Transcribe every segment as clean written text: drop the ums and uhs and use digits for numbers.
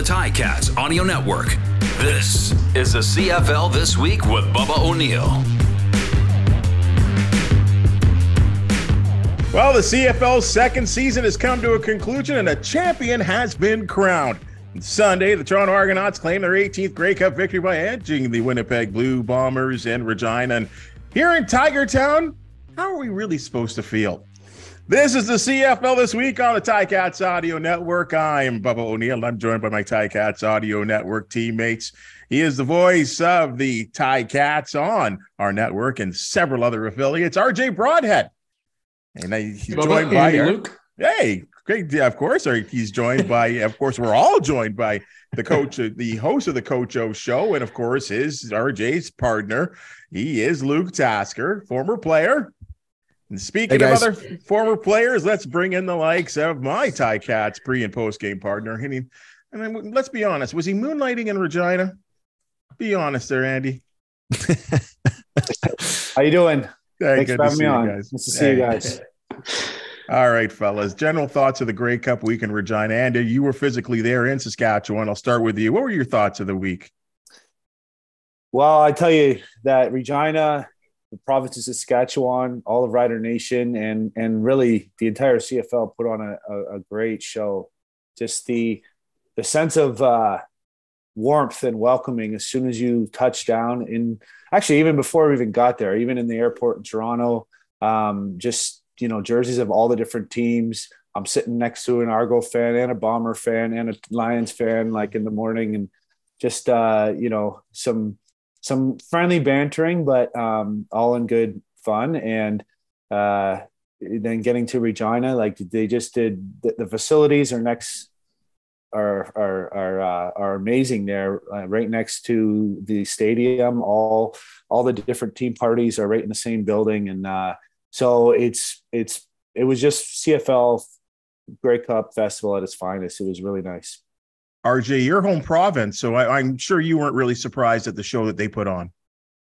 the Ticats Audio Network. This is the CFL This Week with Bubba O'Neil. Well, the CFL's second season has come to a conclusion and a champion has been crowned. On Sunday, the Toronto Argonauts claimed their 18th Grey Cup victory by edging the Winnipeg Blue Bombers in Regina. And here in Tiger Town, how are we really supposed to feel? This is the CFL This Week on the Ticats Audio Network. I am Bubba O'Neil, and I'm joined by my Ticats Audio Network teammates. He is the voice of the Ticats on our network and several other affiliates, RJ Broadhead. And he's joined by Luke. Hey, great. Of course, he's joined by, of course, we're all joined by the coach, the host of the Coach O Show, and of course, his RJ's partner. He is Luke Tasker, former player. And speaking of other former players, let's bring in the likes of my Ticats pre- and post-game partner. I mean, let's be honest. Was he moonlighting in Regina? Be honest there, Andy. How you doing? Hey, Thanks for having me on. Nice to see you guys. All right, fellas. General thoughts of the Grey Cup week in Regina. Andy, you were physically there in Saskatchewan. I'll start with you. What were your thoughts of the week? Well, I tell you that Regina, the province of Saskatchewan, all of Rider Nation, and really the entire CFL put on a great show. Just the sense of warmth and welcoming as soon as you touch down in, actually even before we even got there, even in the airport in Toronto, jerseys of all the different teams. I'm sitting next to an Argo fan and a Bomber fan and a Lions fan, like in the morning, and just some friendly bantering, but all in good fun. And then getting to Regina, like they just did. The facilities are amazing there, right next to the stadium. All the different team parties are right in the same building, and so it was just CFL Grey Cup Festival at its finest. It was really nice. RJ, your home province, so I'm sure you weren't really surprised at the show that they put on.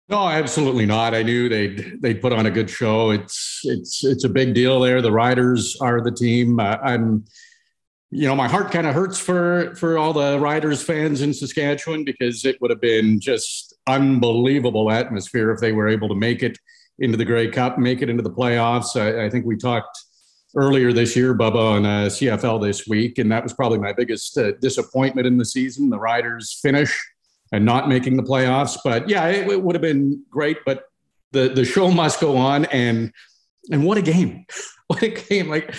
No, absolutely not. I knew they'd put on a good show. It's a big deal there. The Riders are the team. My heart kind of hurts for all the Riders fans in Saskatchewan, because it would have been just unbelievable atmosphere if they were able to make it into the Grey Cup, make it into the playoffs. I think we talked earlier this year, Bubba, on CFL This Week, and that was probably my biggest disappointment in the season, the Riders' finish and not making the playoffs. But yeah, it would have been great, but the show must go on, and what a game. What a game. Like,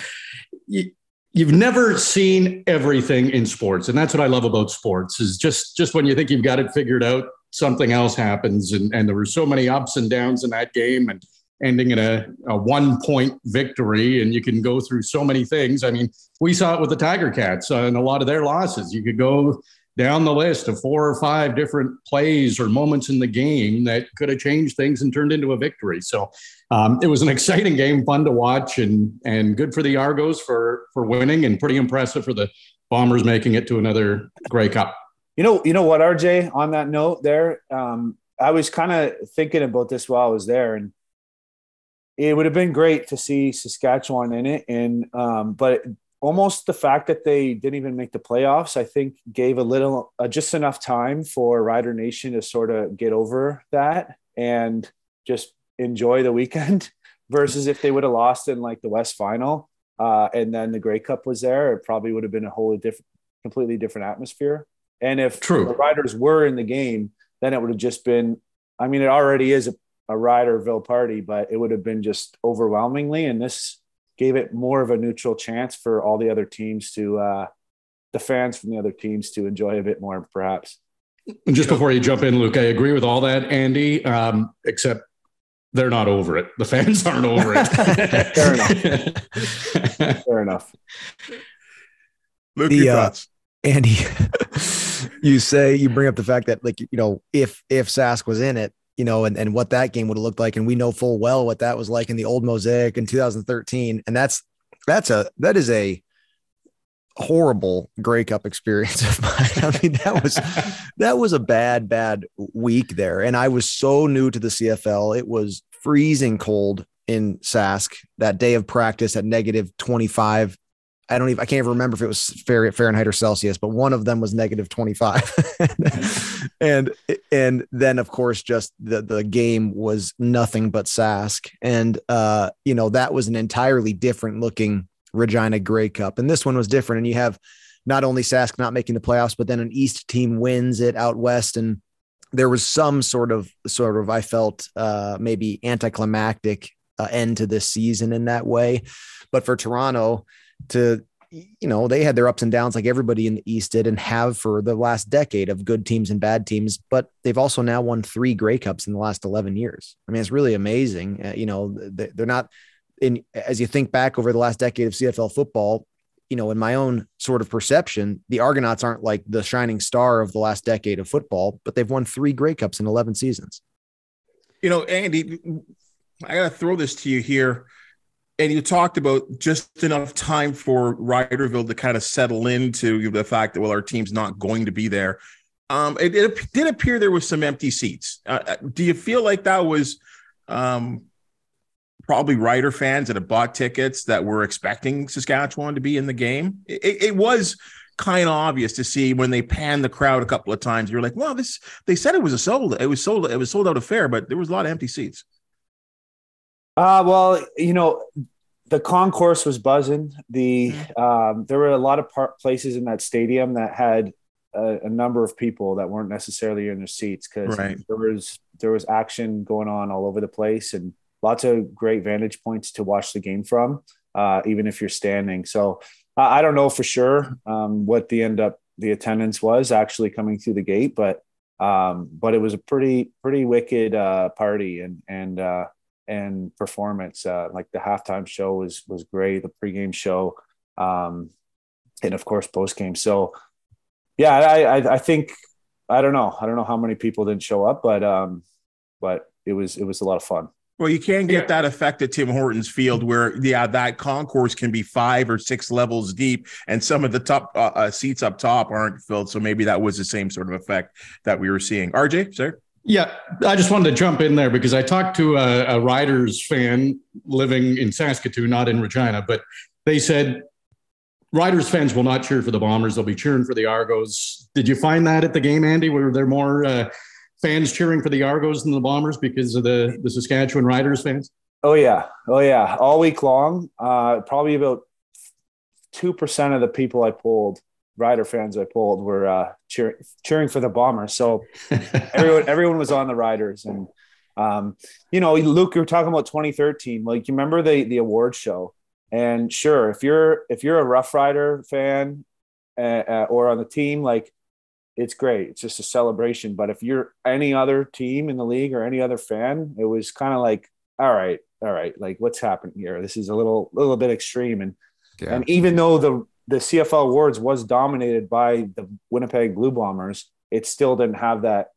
you've never seen everything in sports, and that's what I love about sports, is just when you think you've got it figured out, something else happens, and there were so many ups and downs in that game, and ending in a 1-point victory, and you can go through so many things. I mean, we saw it with the Tiger-Cats and a lot of their losses. You could go down the list of 4 or 5 different plays or moments in the game that could have changed things and turned into a victory. So it was an exciting game, fun to watch, and good for the Argos for winning, and pretty impressive for the Bombers making it to another Grey Cup. You know what, RJ, on that note there, I was kind of thinking about this while I was there, and it would have been great to see Saskatchewan in it. And but almost the fact that they didn't even make the playoffs, I think, gave a little, just enough time for Rider Nation to sort of get over that and just enjoy the weekend, versus if they would have lost in like the West Final and then the Grey Cup was there, it probably would have been a completely different atmosphere. And if the Riders were in the game, then it would have just been, I mean, it already is a Riderville party, but it would have been just overwhelmingly. And this gave it more of a neutral chance for all the other teams to, the fans from the other teams to enjoy a bit more, perhaps. Just before you jump in, Luke, I agree with all that, Andy, except they're not over it. The fans aren't over it. Fair enough. Luke, your thoughts? Andy, you bring up the fact that, like, if Sask was in it, and what that game would have looked like. And we know full well what that was like in the old Mosaic in 2013. And that is a horrible Grey Cup experience of mine. I mean, that was a bad week there. And I was so new to the CFL. It was freezing cold in Sask that day of practice at -25 I can't even remember if it was Fahrenheit or Celsius, but one of them was -25. and then of course, just the game was nothing but Sask. And, that was an entirely different looking Regina Grey Cup. And this one was different. And you have not only Sask not making the playoffs, but then an East team wins it out West. And there was some sort of, I felt maybe anticlimactic end to this season in that way. But for Toronto, they had their ups and downs like everybody in the East did and have for the last decade of good teams and bad teams, but they've also now won 3 Grey Cups in the last 11 years. I mean, it's really amazing. They're not as you think back over the last decade of CFL football, in my own sort of perception, the Argonauts aren't like the shining star of the last decade of football, but they've won 3 Grey Cups in 11 seasons. Andy, I got to throw this to you here. And you talked about just enough time for Riderville to kind of settle into the fact that, well, our team's not going to be there. It did appear there was some empty seats. Do you feel like that was probably Rider fans that had bought tickets that were expecting Saskatchewan to be in the game? It was kind of obvious to see when they panned the crowd a couple of times. You're like, well, they said it was sold out affair, but there was a lot of empty seats. The concourse was buzzing. There were a lot of places in that stadium that had a number of people that weren't necessarily in their seats because there was action going on all over the place and lots of great vantage points to watch the game from, even if you're standing. So I don't know for sure what the attendance was actually coming through the gate, but it was a pretty wicked party and performance. Like the halftime show was great, the pregame show, and of course postgame. So yeah, I think I don't know how many people didn't show up, but it was a lot of fun. Well, you can get that effect at Tim Hortons Field where, that concourse can be 5 or 6 levels deep and some of the top seats up top aren't filled. So maybe that was the same sort of effect that we were seeing. RJ, sir? Yeah, I just wanted to jump in there because I talked to a Riders fan living in Saskatoon, not in Regina, but they said Riders fans will not cheer for the Bombers. They'll be cheering for the Argos. Did you find that at the game, Andy? Were there more fans cheering for the Argos than the Bombers because of the Saskatchewan Riders fans? Oh, yeah. All week long, probably about 2% of the people I polled, Rider fans I polled, were cheering for the Bombers. So everyone was on the Riders. And, Luke, you were talking about 2013. Like, you remember the award show? And sure, if you're a Rough Rider fan or on the team, like, it's great. It's just a celebration. But if you're any other team in the league or any other fan, it was kind of like, all right. Like, what's happening here? This is a little bit extreme. And even though the CFL awards was dominated by the Winnipeg Blue Bombers, it still didn't have that,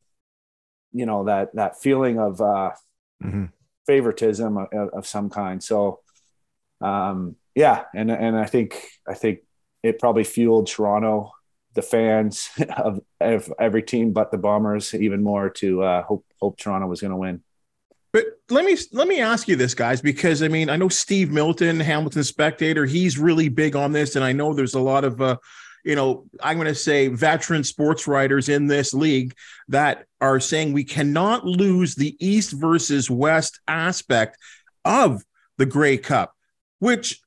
that feeling of favoritism of some kind. So, and I think it probably fueled Toronto, the fans of every team but the Bombers, even more to hope Toronto was going to win. But let me ask you this, guys, because I know Steve Milton, Hamilton Spectator, he's really big on this, and I know there's a lot of I'm going to say veteran sports writers in this league that are saying we cannot lose the East versus West aspect of the Grey Cup, which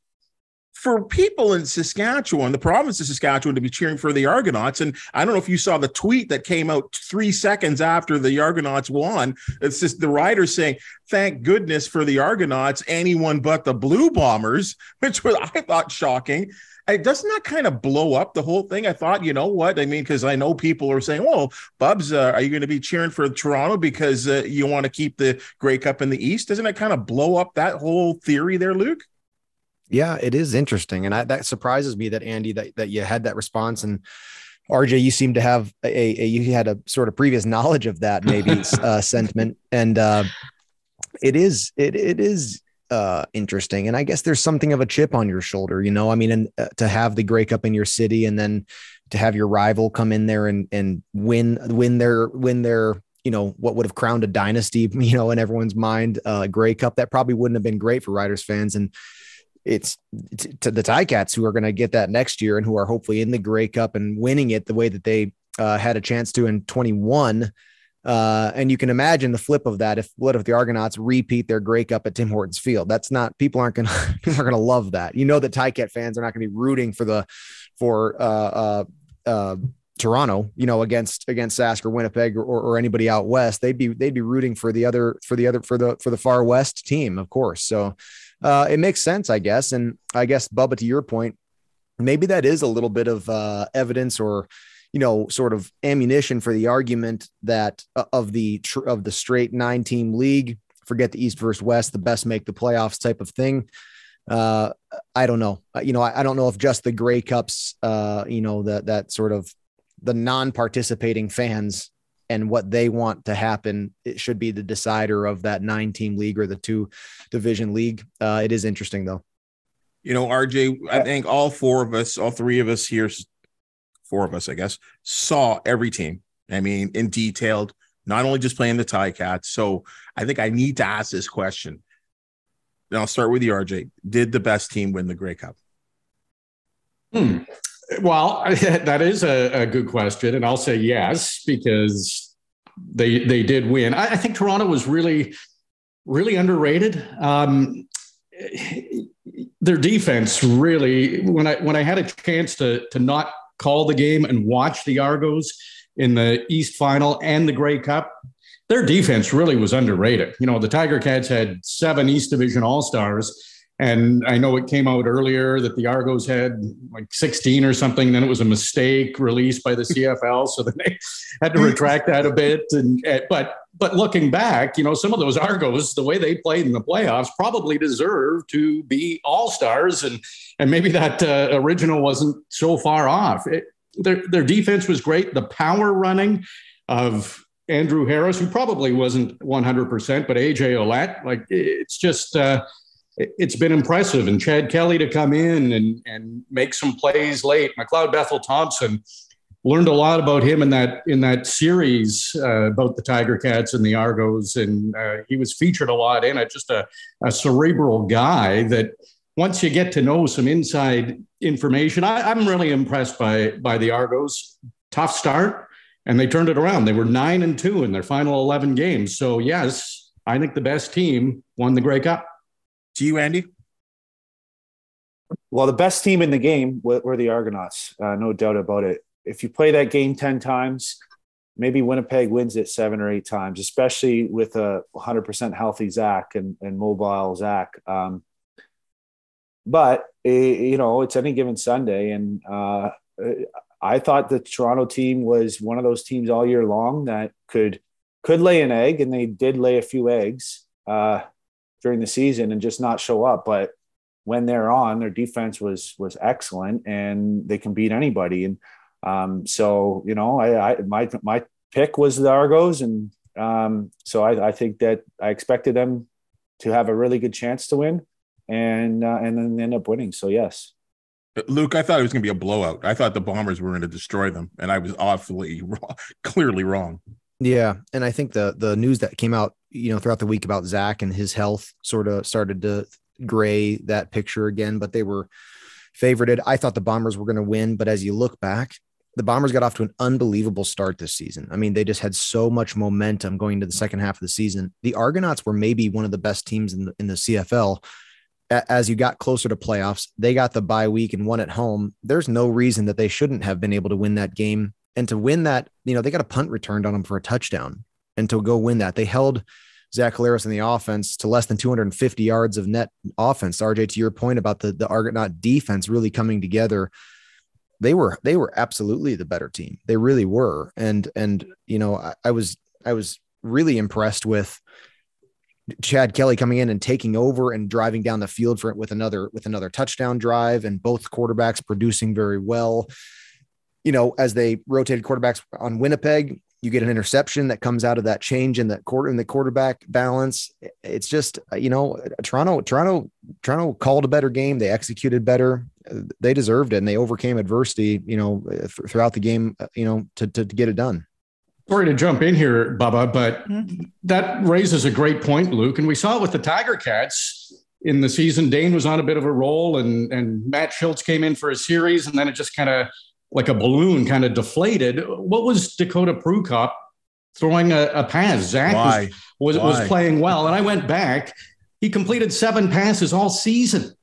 for people in Saskatchewan, the province of Saskatchewan, to be cheering for the Argonauts. And I don't know if you saw the tweet that came out 3 seconds after the Argonauts won. It's just the Riders saying, thank goodness for the Argonauts, anyone but the Blue Bombers, which was, I thought, shocking. Doesn't that kind of blow up the whole thing? I thought, you know what? Because I know people are saying, oh, Bubs, are you going to be cheering for Toronto because you want to keep the Grey Cup in the East? Doesn't that kind of blow up that whole theory there, Luke? Yeah, it is interesting. And that surprises me that, Andy, that you had that response. And RJ, you seem to have you had a sort of previous knowledge of that, maybe sentiment. And it is interesting. And I guess there's something of a chip on your shoulder, and to have the Grey Cup in your city and then to have your rival come in there and win their what would have crowned a dynasty, in everyone's mind, Grey Cup, that probably wouldn't have been great for Riders fans. And it's to the Ticats who are going to get that next year and who are hopefully in the Grey Cup and winning it the way that they had a chance to in 21. And you can imagine the flip of that. If the Argonauts repeat their Grey Cup at Tim Hortons Field, that's not, people aren't going to love that. You know, that Ticat fans are not going to be rooting for Toronto, you know, against Sask or Winnipeg or anybody out West. They'd be rooting for the far West team, of course. So it makes sense, I guess. And I guess, Bubba, to your point, maybe that is a little bit of evidence or, you know, sort of ammunition for the argument that of the straight 9-team league, forget the East versus West, the best make the playoffs type of thing. I don't know. You know, I don't know if just the Grey Cups, you know, that sort of the non-participating fans and what they want to happen, it should be the decider of that 9-team league or the 2-division league. It is interesting though. You know, RJ, I think all three of us here, 4 of us, I guess, saw every team. I mean, in detailed, not only just playing the Ticats. So I think I need to ask this question. And I'll start with you, RJ. Did the best team win the Grey Cup? Well, that is a good question. And I'll say yes, because they did win. I think Toronto was really, really underrated. Their defense really, when I had a chance to not call the game and watch the Argos in the East Final and the Grey Cup, their defense really was underrated. You know, the Tiger-Cats had 7 East Division All-Stars, and I know it came out earlier that the Argos had like 16 or something. Then it was a mistake released by the CFL, so then they had to retract that a bit. But looking back, you know, some of those Argos, the way they played in the playoffs, probably deserve to be All-Stars, and maybe that original wasn't so far off. Their defense was great. The power running of Andrew Harris, who probably wasn't 100%, but AJ Ouellette, like, it's just it's been impressive. And Chad Kelly to come in and make some plays late. McLeod Bethel Thompson, learned a lot about him in that series about the Tiger-Cats and the Argos, and he was featured a lot in it. Just a cerebral guy that once you get to know some inside information, I'm really impressed by the Argos. Tough start, and they turned it around. They were 9-2 in their final 11 games. So yes, I think the best team won the Grey Cup. To you, Andy? Well, the best team in the game were the Argonauts, no doubt about it. If you play that game 10 times, maybe Winnipeg wins it 7 or 8 times, especially with a 100% healthy Zach and mobile Zach. But, you know, it's any given Sunday. And I thought the Toronto team was one of those teams all year long that could lay an egg, and they did lay a few eggs during the season and just not show up. But when they're on, their defense was excellent, and they can beat anybody. And so, you know, my pick was the Argos. And so I think that I expected them to have a really good chance to win, and then end up winning. So, yes. Luke, I thought it was going to be a blowout. I thought the Bombers were going to destroy them, and I was awfully wrong, clearly wrong. Yeah. And I think the news that came out, you know, throughout the week about Zach and his health sort of started to gray that picture again, but they were favorited. I thought the Bombers were going to win, but as you look back, the Bombers got off to an unbelievable start this season. I mean, they just had so much momentum going to the second half of the season. The Argonauts were maybe one of the best teams in the CFL. As you got closer to playoffs, they got the bye week and won at home. There's no reason that they shouldn't have been able to win that game. And to win that, you know, they got a punt returned on them for a touchdown. And to go win that, they held Zach Collaros in the offense to less than 250 yards of net offense. RJ, to your point about the Argonaut defense really coming together, they were absolutely the better team. They really were. And you know, I was really impressed with Chad Kelly coming in and taking over and driving down the field with another touchdown drive, and both quarterbacks producing very well. You know, as they rotated quarterbacks on Winnipeg, you get an interception that comes out of that change in the quarterback balance. It's just, you know, Toronto called a better game. They executed better. They deserved it, and they overcame adversity, you know, throughout the game, you know, to get it done. Sorry to jump in here, Bubba, but that raises a great point, Luke. And we saw it with the Tiger-Cats. in the season. Dane was on a bit of a roll, and Matt Schultz came in for a series, and then it just kind of like a balloon kind of deflated. What was Dakota Prukop throwing a pass? Zach was playing well. And I went back. He completed 7 passes all season.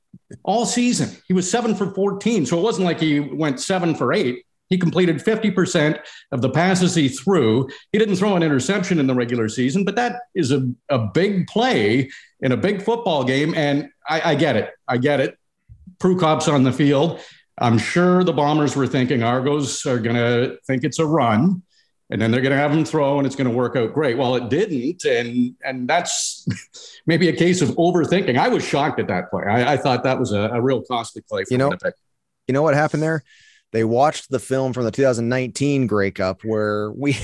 All season. He was 7 for 14. So it wasn't like he went 7 for 8. He completed 50% of the passes he threw. He didn't throw an interception in the regular season, but that is a big play in a big football game. And I get it. Prukop's on the field. I'm sure the Bombers were thinking Argos are going to think it's a run, and then they're going to have him throw, and it's going to work out great. Well, it didn't, and that's maybe a case of overthinking. I was shocked at that play. I thought that was a real costly play for Winnipeg. You know what happened there? They watched the film from the 2019 Grey Cup where we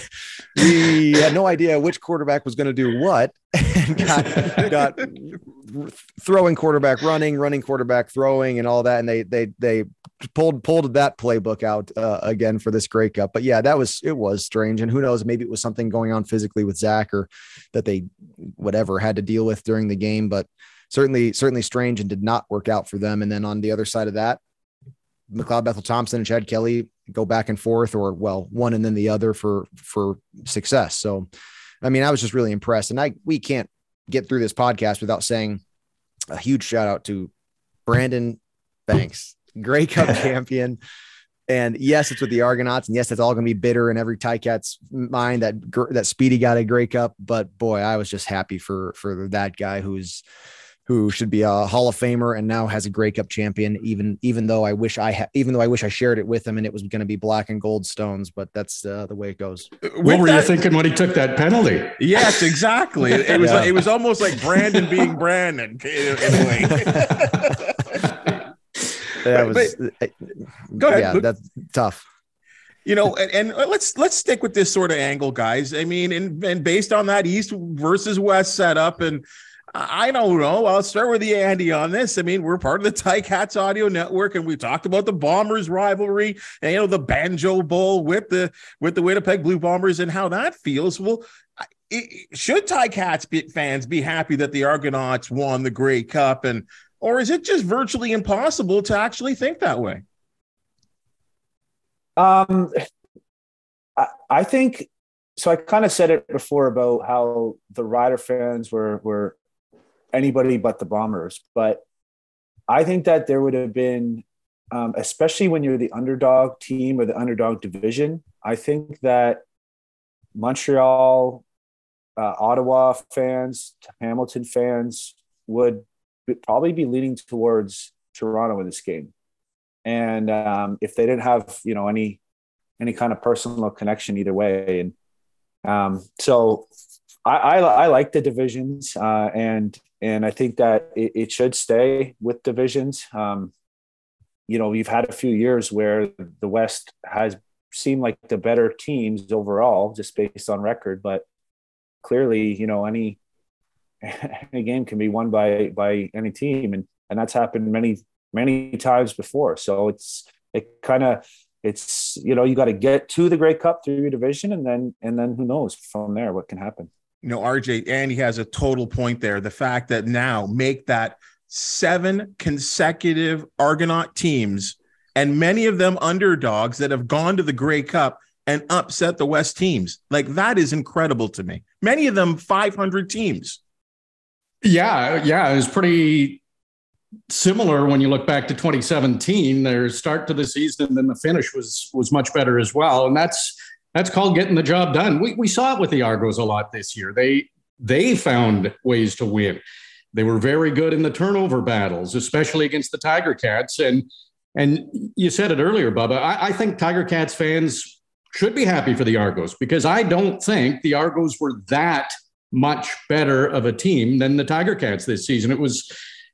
had no idea which quarterback was going to do what, and got throwing quarterback running quarterback throwing and all that, and they pulled that playbook out again for this Grey Cup. But yeah, it was strange, and who knows, maybe it was something going on physically with Zach, or that they had to deal with during the game. But certainly strange, and did not work out for them. And then on the other side of that, McLeod Bethel Thompson and Chad Kelly go back and forth, or one and then the other for success. So, I mean, I was just really impressed, and we can't get through this podcast without saying a huge shout out to Brandon Banks, Grey Cup champion. And yes, it's with the Argonauts, and yes, it's all going to be bitter in every Ticats mind that Speedy got a Grey Cup. But boy, I was just happy for that guy who should be a Hall of Famer and now has a Grey Cup champion, even though I wish I shared it with him and it was going to be black and gold stones, but that's the way it goes. What were you thinking when he took that penalty? Yes, exactly. It was almost like Brandon being Brandon in a way. Go ahead. Yeah, that's tough. And let's stick with this sort of angle, guys. I mean, and based on that East versus West setup, and I don't know. I'll start with you, Andy, on this. I mean, we're part of the Ticats Audio Network, and we talked about the Bombers rivalry and, the Banjo Bowl with the Winnipeg Blue Bombers and how that feels. Well, should Ticats fans be happy that the Argonauts won the Grey Cup, or is it just virtually impossible to actually think that way? I think so. I kind of said it before about how the Rider fans were anybody but the Bombers. But I think that there would have been, especially when you're the underdog team or the underdog division, I think that Montreal, Ottawa fans, Hamilton fans would probably be leaning towards Toronto in this game. And if they didn't have, any kind of personal connection either way. And so I like the divisions, and I think that it should stay with divisions. We've had a few years where the West has seemed like the better teams overall, just based on record. But clearly, any game can be won by any team, and that's happened many times before. So you got to get to the Grey Cup through your division, and then who knows from there what can happen. RJ, Andy has a total point there. The fact that now make that 7 consecutive Argonaut teams, and many of them underdogs that have gone to the Grey Cup and upset the West teams. Like, that is incredible to me. Many of them 500 teams. Yeah. It was pretty similar when you look back to 2017. Their start to the season and then the finish was much better as well. And that's called getting the job done. We saw it with the Argos a lot this year. They found ways to win. They were very good in the turnover battles, especially against the Tiger-Cats. And you said it earlier, Bubba. I think Tiger-Cats fans should be happy for the Argos, because I don't think the Argos were that much better of a team than the Tiger-Cats this season.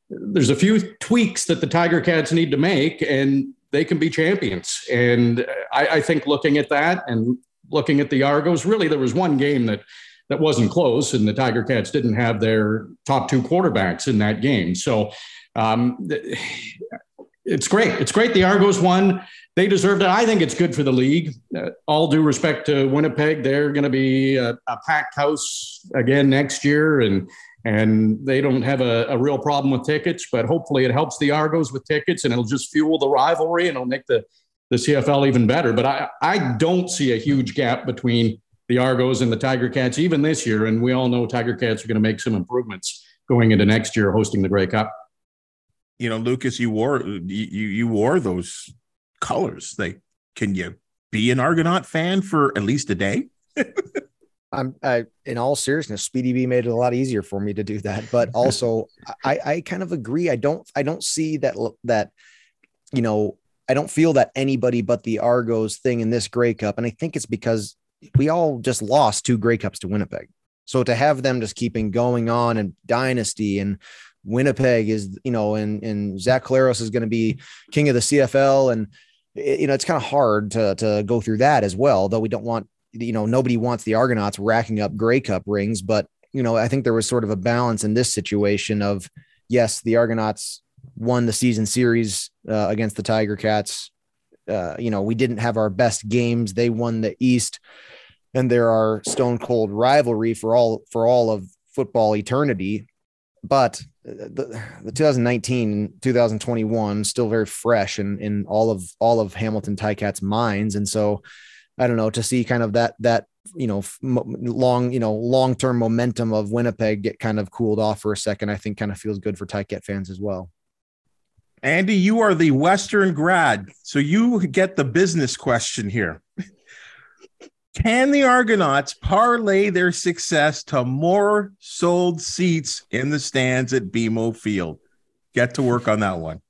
There's a few tweaks that the Tiger-Cats need to make, and they can be champions. And I think looking at that and looking at the Argos, really there was one game that wasn't close, and the Tiger-Cats didn't have their top 2 quarterbacks in that game. So it's great. It's great the Argos won. They deserved it. I think it's good for the league. All due respect to Winnipeg, they're going to be a packed house again next year. And and they don't have a real problem with tickets, but hopefully it helps the Argos with tickets, and it'll just fuel the rivalry, and it'll make the CFL even better. But I don't see a huge gap between the Argos and the Tiger-Cats even this year, and we all know Tiger-Cats are going to make some improvements going into next year hosting the Grey Cup. You know, Lucas, you wore those colors. Can you be an Argonaut fan for at least a day? In all seriousness, Speedy B made it a lot easier for me to do that. But also, I kind of agree. I don't see that, you know, I don't feel that anybody but the Argos thing in this Grey Cup. And I think it's because we all just lost 2 Grey Cups to Winnipeg. So to have them just keeping going on, and Dynasty, and Winnipeg is, you know, and Zach Collaros is going to be king of the CFL. And, you know, it's kind of hard to go through that as well, though we don't want, you know, nobody wants the Argonauts racking up Grey Cup rings. But, you know, I think there was sort of a balance in this situation of, yes, the Argonauts won the season series against the Tiger-Cats. You know, we didn't have our best games. They won the East, and there are stone cold rivalry for all of football eternity. But the 2019, 2021 still very fresh in all of Hamilton Ticats minds. And so I don't know, to see kind of that, you know, long-term momentum of Winnipeg get kind of cooled off for a second, I think kind of feels good for Ticat fans as well. Andy, you are the Western grad, so you get the business question here. Can the Argonauts parlay their success to more sold seats in the stands at BMO Field? Get to work on that one.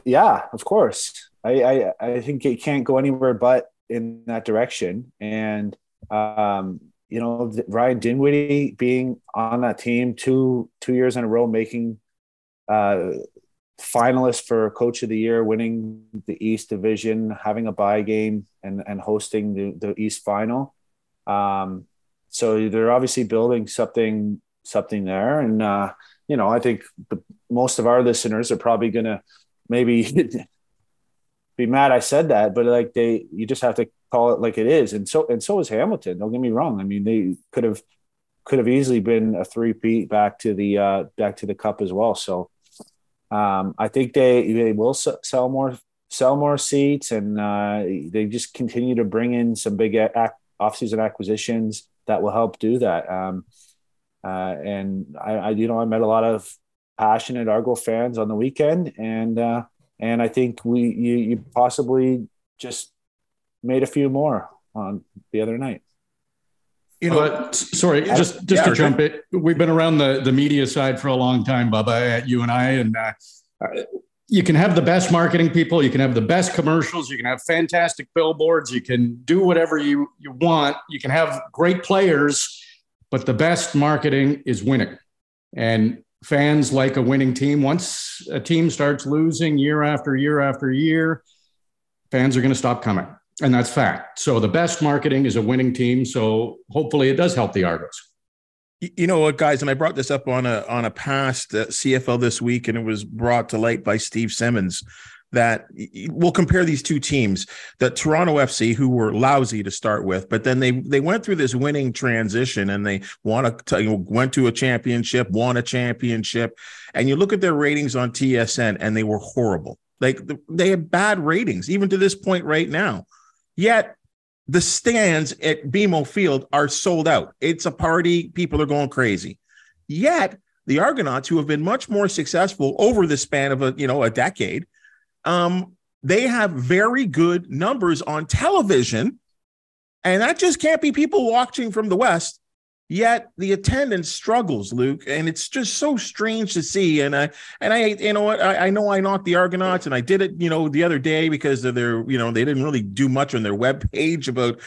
Yeah, of course. I think it can't go anywhere but in that direction. And, you know, Ryan Dinwiddie being on that team two years in a row, making finalist for Coach of the Year, winning the East Division, having a bye game, and hosting the East Final. So they're obviously building something there. And, you know, I think most of our listeners are probably going to maybe be mad I said that, but like you just have to call it like it is. And so is Hamilton. Don't get me wrong. I mean, they could have easily been a three-peat back to the Cup as well. So I think they will sell more seats, and they just continue to bring in some big off-season acquisitions that will help do that. And I I met a lot of passionate Argo fans on the weekend, and I think you possibly just made a few more on the other night. You know, sorry, just to jump in. We've been around the media side for a long time, Bubba, you and I, and you can have the best marketing people, you can have the best commercials, you can have fantastic billboards, you can do whatever you want, you can have great players, but the best marketing is winning. And fans like a winning team. Once a team starts losing year after year after year, fans are going to stop coming. And that's fact. So the best marketing is a winning team. So hopefully it does help the Argos. You know what, guys, and I brought this up on a past CFL This Week, and it was brought to light by Steve Simmons, that we'll compare these two teams, the Toronto FC, who were lousy to start with, but then they went through this winning transition, and they went to a championship, won a championship, and you look at their ratings on TSN, and they were horrible. Like, they had bad ratings, even to this point right now. Yet the stands at BMO Field are sold out. It's a party. People are going crazy. Yet the Argonauts, who have been much more successful over the span of a decade, they have very good numbers on television, and that just can't be people watching from the West. Yet the attendance struggles, Luke, and it's just so strange to see. And I you know what, I know I knocked the Argonauts, and I did it, the other day because of their, they didn't really do much on their webpage about,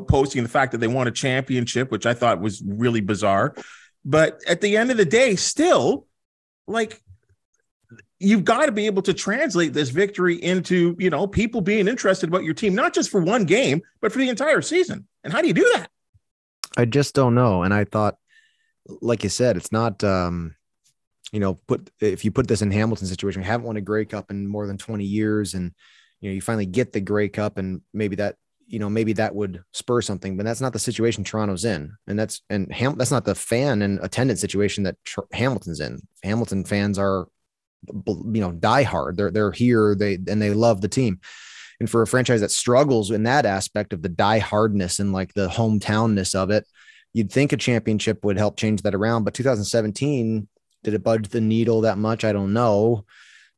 posting the fact that they won a championship, which I thought was really bizarre. But at the end of the day, still, like, you've got to be able to translate this victory into, people being interested about your team, not just for one game, but for the entire season. And how do you do that? I just don't know. And I thought, like you said, it's not, if you put this in Hamilton's situation, we haven't won a Grey Cup in more than 20 years. And, you finally get the Grey Cup, and maybe that, maybe that would spur something, but that's not the situation Toronto's in. And that's not the fan and attendance situation that Hamilton's in. Hamilton fans are, die hard. They're here. They love the team. And for a franchise that struggles in that aspect of the die hardness and like the hometownness of it, you'd think a championship would help change that around. But 2017, did it budge the needle that much? I don't know.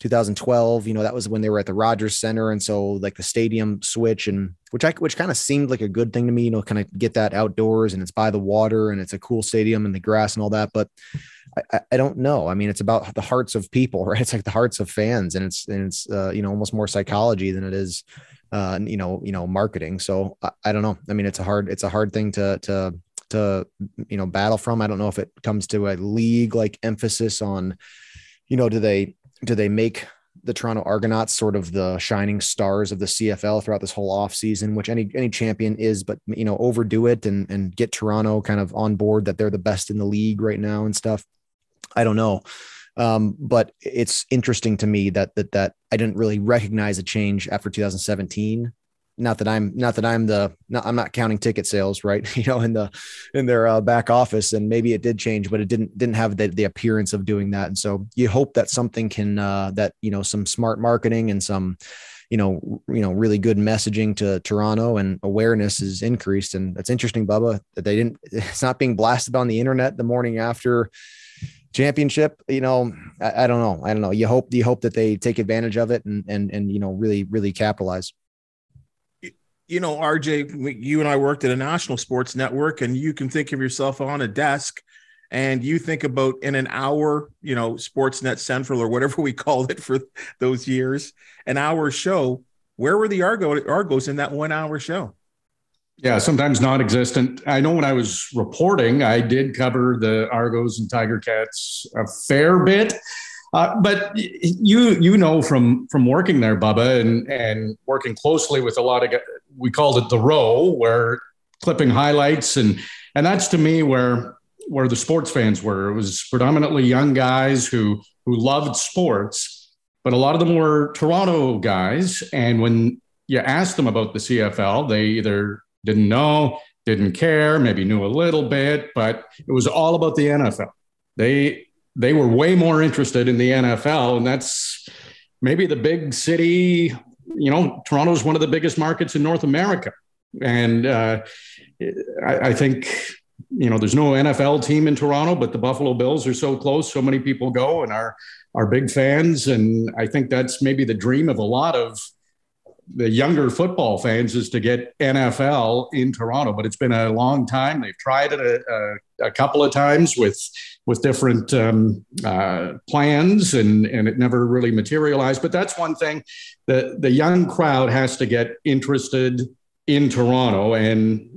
2012, that was when they were at the Rogers Center. And so like the stadium switch, and which kind of seemed like a good thing to me, kind of get that outdoors and it's by the water and it's a cool stadium and the grass and all that. But I don't know. I mean, it's about the hearts of people, right? It's like the hearts of fans, and it's almost more psychology than it is, marketing. So I don't know. I mean, it's a hard thing to battle from. I don't know if it comes to a league like emphasis on, do they make the Toronto Argonauts sort of the shining stars of the CFL throughout this whole off season, which any champion is, but overdo it and get Toronto kind of on board that they're the best in the league right now and stuff. I don't know. But it's interesting to me that I didn't really recognize a change after 2017. I'm not counting ticket sales, right? In their back office, and maybe it did change, but it didn't have the appearance of doing that. And so you hope that something can, some smart marketing and some, really good messaging to Toronto and awareness is increased. And that's interesting, Bubba, that it's not being blasted on the internet the morning after championship. I don't know. You hope that they take advantage of it and really, really capitalize. RJ, you and I worked at a national sports network, and you can think of yourself on a desk and you think about in an hour, Sportsnet Central or whatever we called it for those years, an hour show. Where were the Argos in that 1 hour show? Yeah, sometimes non-existent. I know when I was reporting, I did cover the Argos and Tiger-Cats a fair bit. But from working there, Bubba, and working closely with a lot of, we called it the row, where clipping highlights, and that's to me where the sports fans were. It was predominantly young guys who loved sports, but a lot of them were Toronto guys. And when you asked them about the CFL, they either didn't know, didn't care, maybe knew a little bit, but it was all about the NFL. They were way more interested in the NFL, and that's maybe the big city. Toronto is one of the biggest markets in North America. And I think, there's no NFL team in Toronto, but the Buffalo Bills are so close. So many people go and are big fans. And I think that's maybe the dream of a lot of the younger football fans, is to get NFL in Toronto. But it's been a long time. They've tried it a couple of times with different plans, and it never really materialized. But that's one thing. The young crowd has to get interested in Toronto, and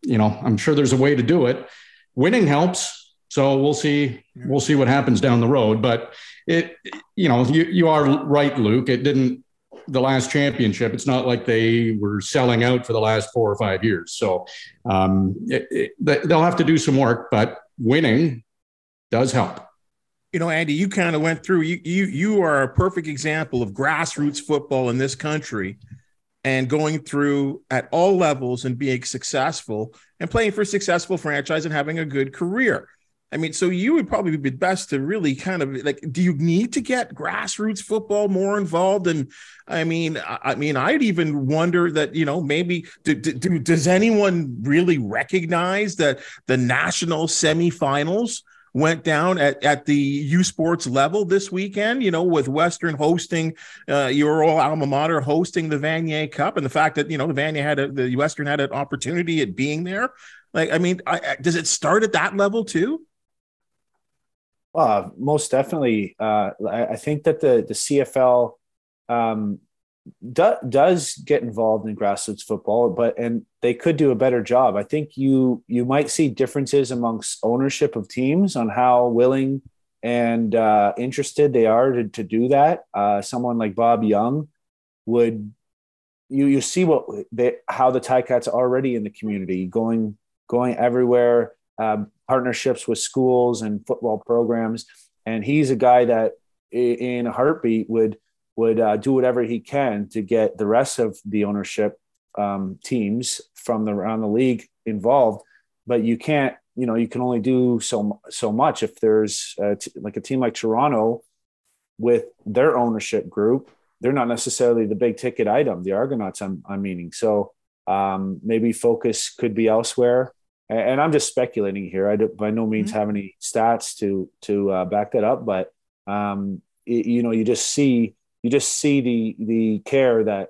I'm sure there's a way to do it. Winning helps, so we'll see what happens down the road. But you are right, Luke. It didn't. The last championship, it's not like they were selling out for the last 4 or 5 years. So they'll have to do some work, but winning does help. Andy, you kind of went through, you are a perfect example of grassroots football in this country, and going through at all levels and being successful and playing for a successful franchise and having a good career. I mean, so you would probably be best to really kind of do you need to get grassroots football more involved? And I'd even wonder that, maybe does anyone really recognize that the national semifinals went down at the U Sports level this weekend, with Western hosting your old alma mater, hosting the Vanier Cup, and the fact that, the Vanier the Western had an opportunity at being there. Does it start at that level too? Most definitely. I think that the CFL does get involved in grassroots football, and they could do a better job. I think you might see differences amongst ownership of teams on how willing and interested they are to do that. Someone like Bob Young would you see how the Ticats are already in the community, going everywhere. Partnerships with schools and football programs, and he's a guy that in a heartbeat would do whatever he can to get the rest of the ownership teams from around the league involved, but you can't, you can only do so much. If there's like a team like Toronto with their ownership group, they're not necessarily the big ticket item, the Argonauts I'm meaning. So maybe focus could be elsewhere. And I'm just speculating here. I by no means have any stats to back that up, but you just see the care that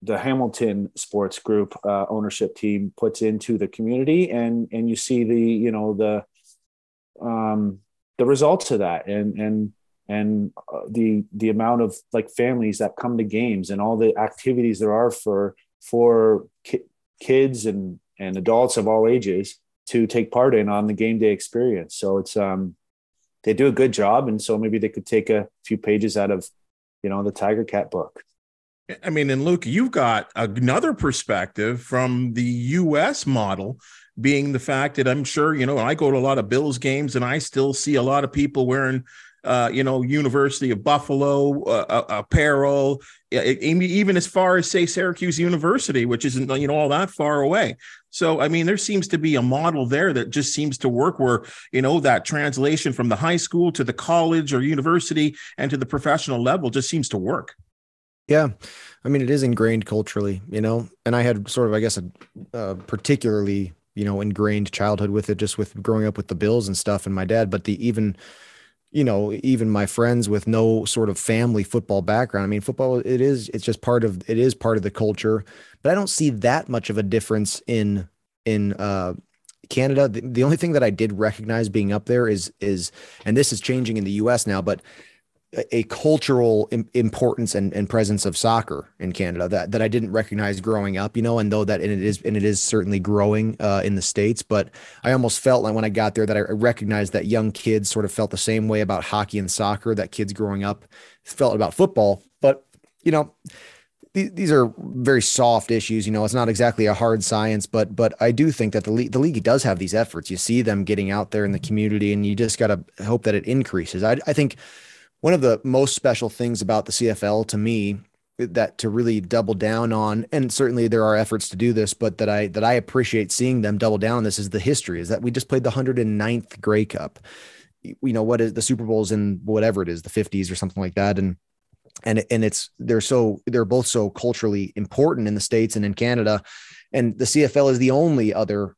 the Hamilton Sports Group ownership team puts into the community, and you see the results of that, and the amount of like families that come to games and all the activities there are for kids and adults of all ages to take part in on the game day experience. So it's they do a good job, and so maybe they could take a few pages out of the Tiger-Cat book. I mean, and Luke, you've got another perspective from the U.S. model, being the fact that I'm sure, I go to a lot of Bills games and I still see a lot of people wearing, University of Buffalo apparel, even as far as, say, Syracuse University, which isn't, all that far away. So, I mean, there seems to be a model there that just seems to work where, that translation from the high school to the college or university and to the professional level just seems to work. Yeah. I mean, it is ingrained culturally, and I had sort of, I guess, a particularly, ingrained childhood with it, just with growing up with the Bills and stuff and my dad, but even my friends with no sort of family football background. I mean, football, it's just part of the culture, but I don't see that much of a difference in Canada. The only thing that I did recognize being up there is, and this is changing in the US now, but a cultural importance and presence of soccer in Canada that I didn't recognize growing up, and though that, and it is certainly growing in the States, but I almost felt like when I got there that I recognized that young kids sort of felt the same way about hockey and soccer that kids growing up felt about football. But, these are very soft issues. It's not exactly a hard science, but I do think that the league does have these efforts. You see them getting out there in the community, and you just got to hope that it increases. I think one of the most special things about the CFL to me, that to really double down on, and certainly there are efforts to do this, but that I appreciate seeing them double down on this, is the history, is that we just played the 109th Grey Cup. What is the Super Bowls in whatever it is, the 50s or something like that. And they're both so culturally important in the States and in Canada. And the CFL is the only other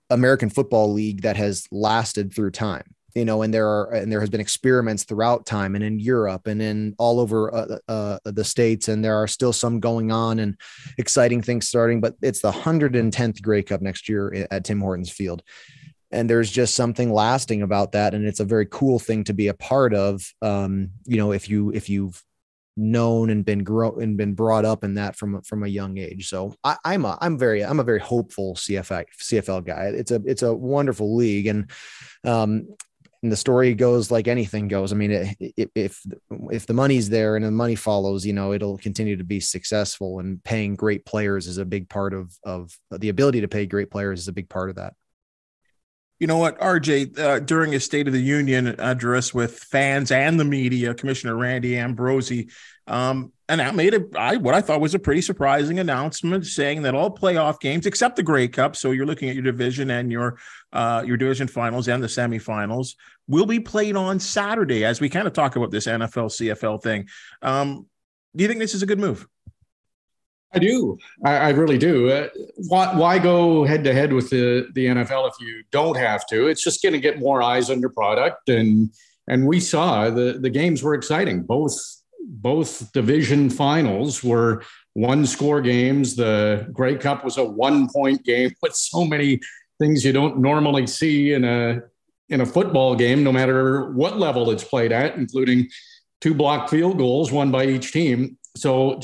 American football league that has lasted through time. And there has been experiments throughout time, and in Europe and in all over the States, and there are still some going on and exciting things starting, but it's the 110th Grey Cup next year at Tim Hortons Field. And there's just something lasting about that. And it's a very cool thing to be a part of. If you've known and been brought up in that from a young age. So I'm a very hopeful CFL guy. It's a wonderful league. And the story goes like anything goes. I mean, if the money's there and the money follows, it'll continue to be successful, and paying great players is a big part of the ability to pay great players is a big part of that. You know what, RJ, during his State of the Union address with fans and the media, Commissioner Randy Ambrosie and made what I thought was a pretty surprising announcement, saying that all playoff games except the Grey Cup, so you're looking at your division and your division finals and the semifinals, will be played on Saturday, as we kind of talk about this NFL CFL thing. Do you think this is a good move? I do. I really do. Why go head to head with the NFL if you don't have to? It's just going to get more eyes on your product. And we saw the games were exciting. Both division finals were 1-score games. The Grey Cup was a 1-point game with so many things you don't normally see in a football game, no matter what level it's played at, including 2 blocked field goals, one by each team. So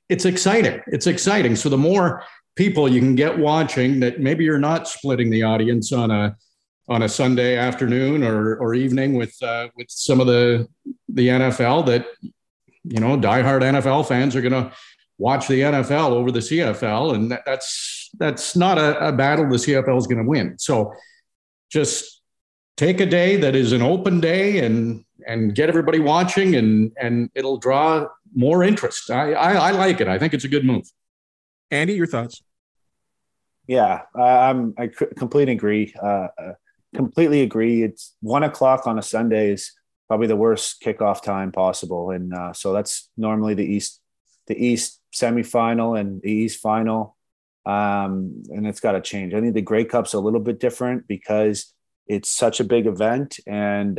it's exciting. It's exciting. So the more people you can get watching, that maybe you're not splitting the audience on a Sunday afternoon or evening with some of the NFL, that, diehard NFL fans are going to watch the NFL over the CFL. And that's not a battle the CFL is going to win. So just take a day that is an open day and get everybody watching, and it'll draw more interest. I like it. I think it's a good move. Andy, your thoughts? Yeah, I completely agree. Completely agree. It's 1:00 on a Sunday is probably the worst kickoff time possible, and so that's normally the East semifinal and the East final, and it's got to change. I think the Grey Cup's a little bit different because it's such a big event, and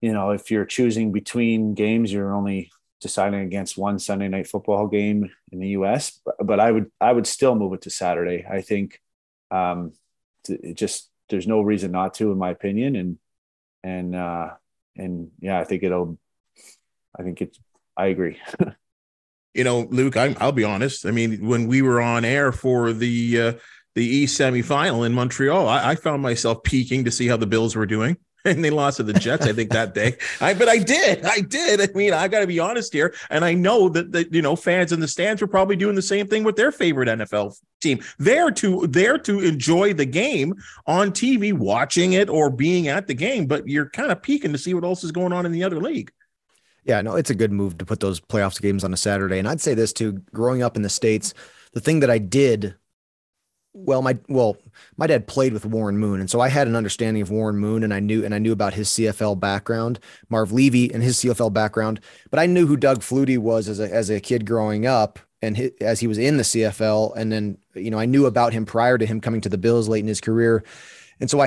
if you're choosing between games, you're only deciding against one Sunday night football game in the US, but I would still move it to Saturday. I think there's no reason not to, in my opinion. And yeah, I agree. Luke, I'll be honest. I mean, when we were on air for the East semifinal in Montreal, I found myself peeking to see how the Bills were doing. And they lost to the Jets, I think, that day. But I did. I mean, I got to be honest here. And I know that fans in the stands were probably doing the same thing with their favorite NFL team. They're to enjoy the game on TV, watching it or being at the game. But you're kind of peeking to see what else is going on in the other league. Yeah, no, it's a good move to put those playoffs games on a Saturday. And I'd say this too, growing up in the States, the thing that I did. My dad played with Warren Moon, and so I had an understanding of Warren Moon, and I knew about his CFL background, Marv Levy and his CFL background, but I knew who Doug Flutie was as a kid growing up, and as he was in the CFL, and then I knew about him prior to him coming to the Bills late in his career, and so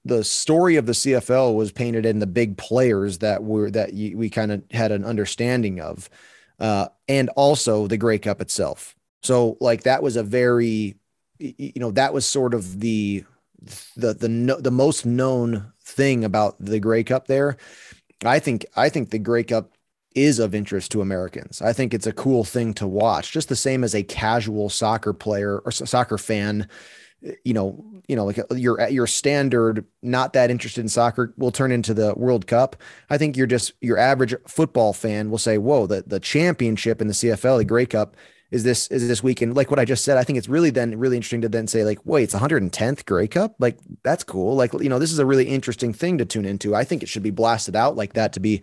the story of the CFL was painted in the big players that we kind of had an understanding of, and also the Grey Cup itself. So like that was a very, that was sort of the most known thing about the Grey Cup there. I think the Grey Cup is of interest to Americans. I think it's a cool thing to watch, just the same as a casual soccer player or soccer fan, like your standard, not that interested in soccer will turn into the World Cup. I think your average football fan will say, whoa, the championship in the CFL, the Grey Cup, is this weekend. Like what I just said, I think it's really interesting to then say like, wait, it's 110th Grey Cup. Like that's cool. Like, this is a really interesting thing to tune into. I think it should be blasted out like that to be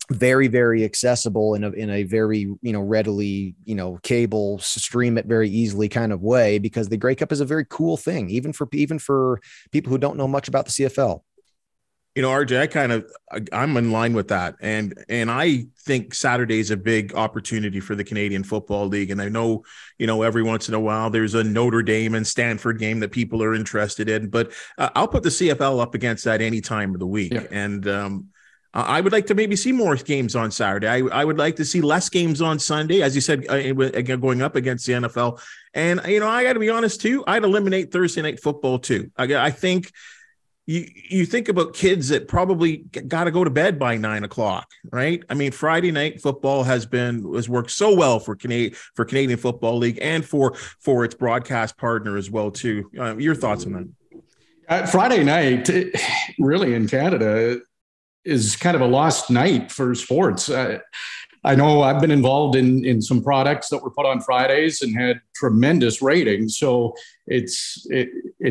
very, very accessible in a very, readily, cable stream it very easily kind of way, because the Grey Cup is a very cool thing, even for people who don't know much about the CFL. RJ, I'm in line with that. And I think Saturday is a big opportunity for the Canadian Football League. And I know, every once in a while there's a Notre Dame and Stanford game that people are interested in, but I'll put the CFL up against that any time of the week. Yeah. And I would like to maybe see more games on Saturday. I would like to see less games on Sunday, as you said, again, going up against the NFL. And, I got to be honest too, I'd eliminate Thursday night football too. I think, You think about kids that probably got to go to bed by 9:00, right? I mean, Friday night football has worked so well for Canadian Football League and for its broadcast partner as well too. Your thoughts on that? Friday night, really in Canada, is kind of a lost night for sports. I know I've been involved in some products that were put on Fridays and had tremendous ratings. So it's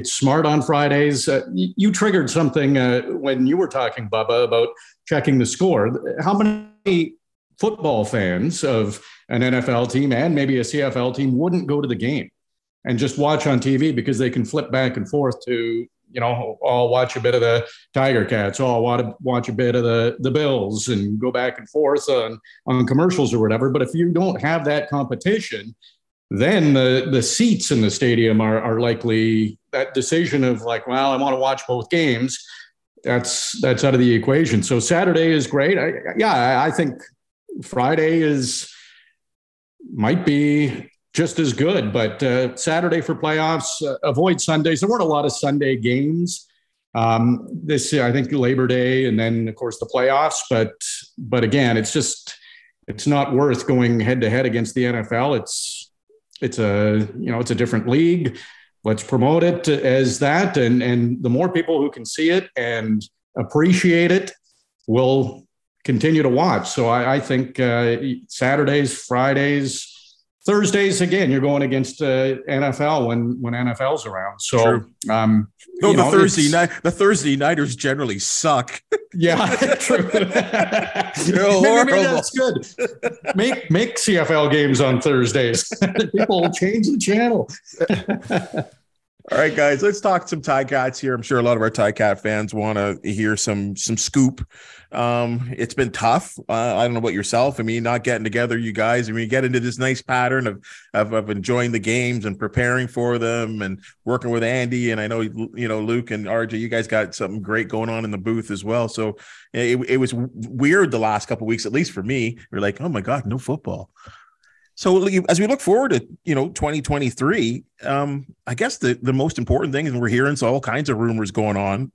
smart on Fridays. You triggered something when you were talking, Bubba, about checking the score. How many football fans of an NFL team and maybe a CFL team wouldn't go to the game and just watch on TV because they can flip back and forth to, I'll watch a bit of the Tiger-Cats. I'll watch a bit of the Bills and go back and forth on commercials or whatever. But if you don't have that competition, then the seats in the stadium are likely that decision of like, well, I want to watch both games. That's out of the equation. So Saturday is great. I think Friday might be just as good, but Saturday for playoffs, avoid Sundays. There weren't a lot of Sunday games this year. I think Labor Day and then of course the playoffs, but again, it's not worth going head to head against the NFL. It's a different league. Let's promote it as that. And the more people who can see it and appreciate it will continue to watch. So I think Saturdays, Fridays, Thursdays, again, you're going against NFL when NFL's around. So, True. The Thursday nighters generally suck. Yeah, true. Maybe that's good. Make CFL games on Thursdays. People will change the channel. All right, guys, let's talk some Ticats here. I'm sure a lot of our Ticat fans want to hear some scoop. It's been tough. I don't know about yourself. I mean, not getting together, you guys. I mean, you get into this nice pattern of enjoying the games and preparing for them and working with Andy. And I know, Luke and RJ, you guys got something great going on in the booth as well. So it was weird the last couple of weeks, at least for me. You're like, oh my God, no football. So as we look forward to, 2023, I guess the most important thing is we're hearing all kinds of rumors going on.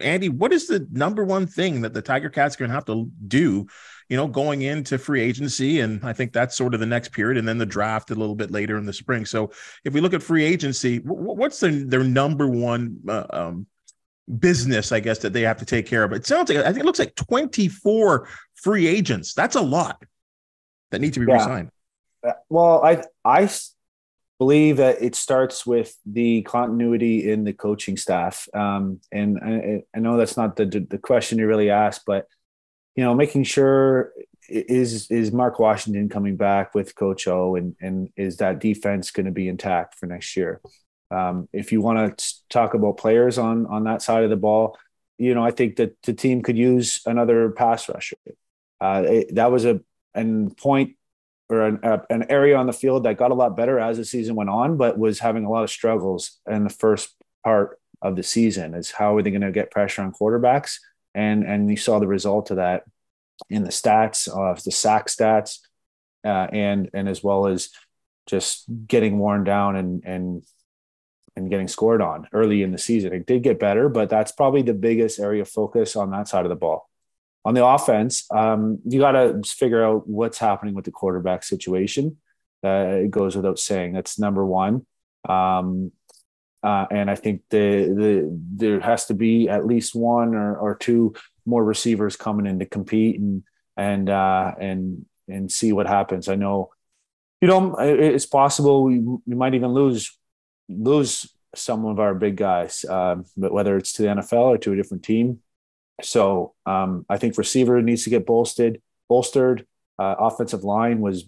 Andy, what is the number one thing that the Tiger-Cats are going to have to do, going into free agency? And I think that's sort of the next period, and then the draft a little bit later in the spring. So if we look at free agency, what's their number one business, I guess, that they have to take care of? It sounds like, I think it looks like 24 free agents. That's a lot that need to be re-signed. Well, I believe that it starts with the continuity in the coaching staff. And I know that's not the question you really asked, but, making sure is Mark Washington coming back with Coach O, and is that defense going to be intact for next year? If you want to talk about players on that side of the ball, I think that the team could use another pass rusher. That was an point or an area on the field that got a lot better as the season went on, but was having a lot of struggles in the first part of the season. Is how are they going to get pressure on quarterbacks? And you saw the result of that in the stats, the sack stats, and as well as just getting worn down and getting scored on early in the season. It did get better, but that's probably the biggest area of focus on that side of the ball. On the offense, you got to figure out what's happening with the quarterback situation. It goes without saying. That's number one. And I think there has to be at least one or two more receivers coming in to compete and see what happens. I know, it's possible we might even lose some of our big guys, but whether it's to the NFL or to a different team. So I think receiver needs to get bolstered. Offensive line was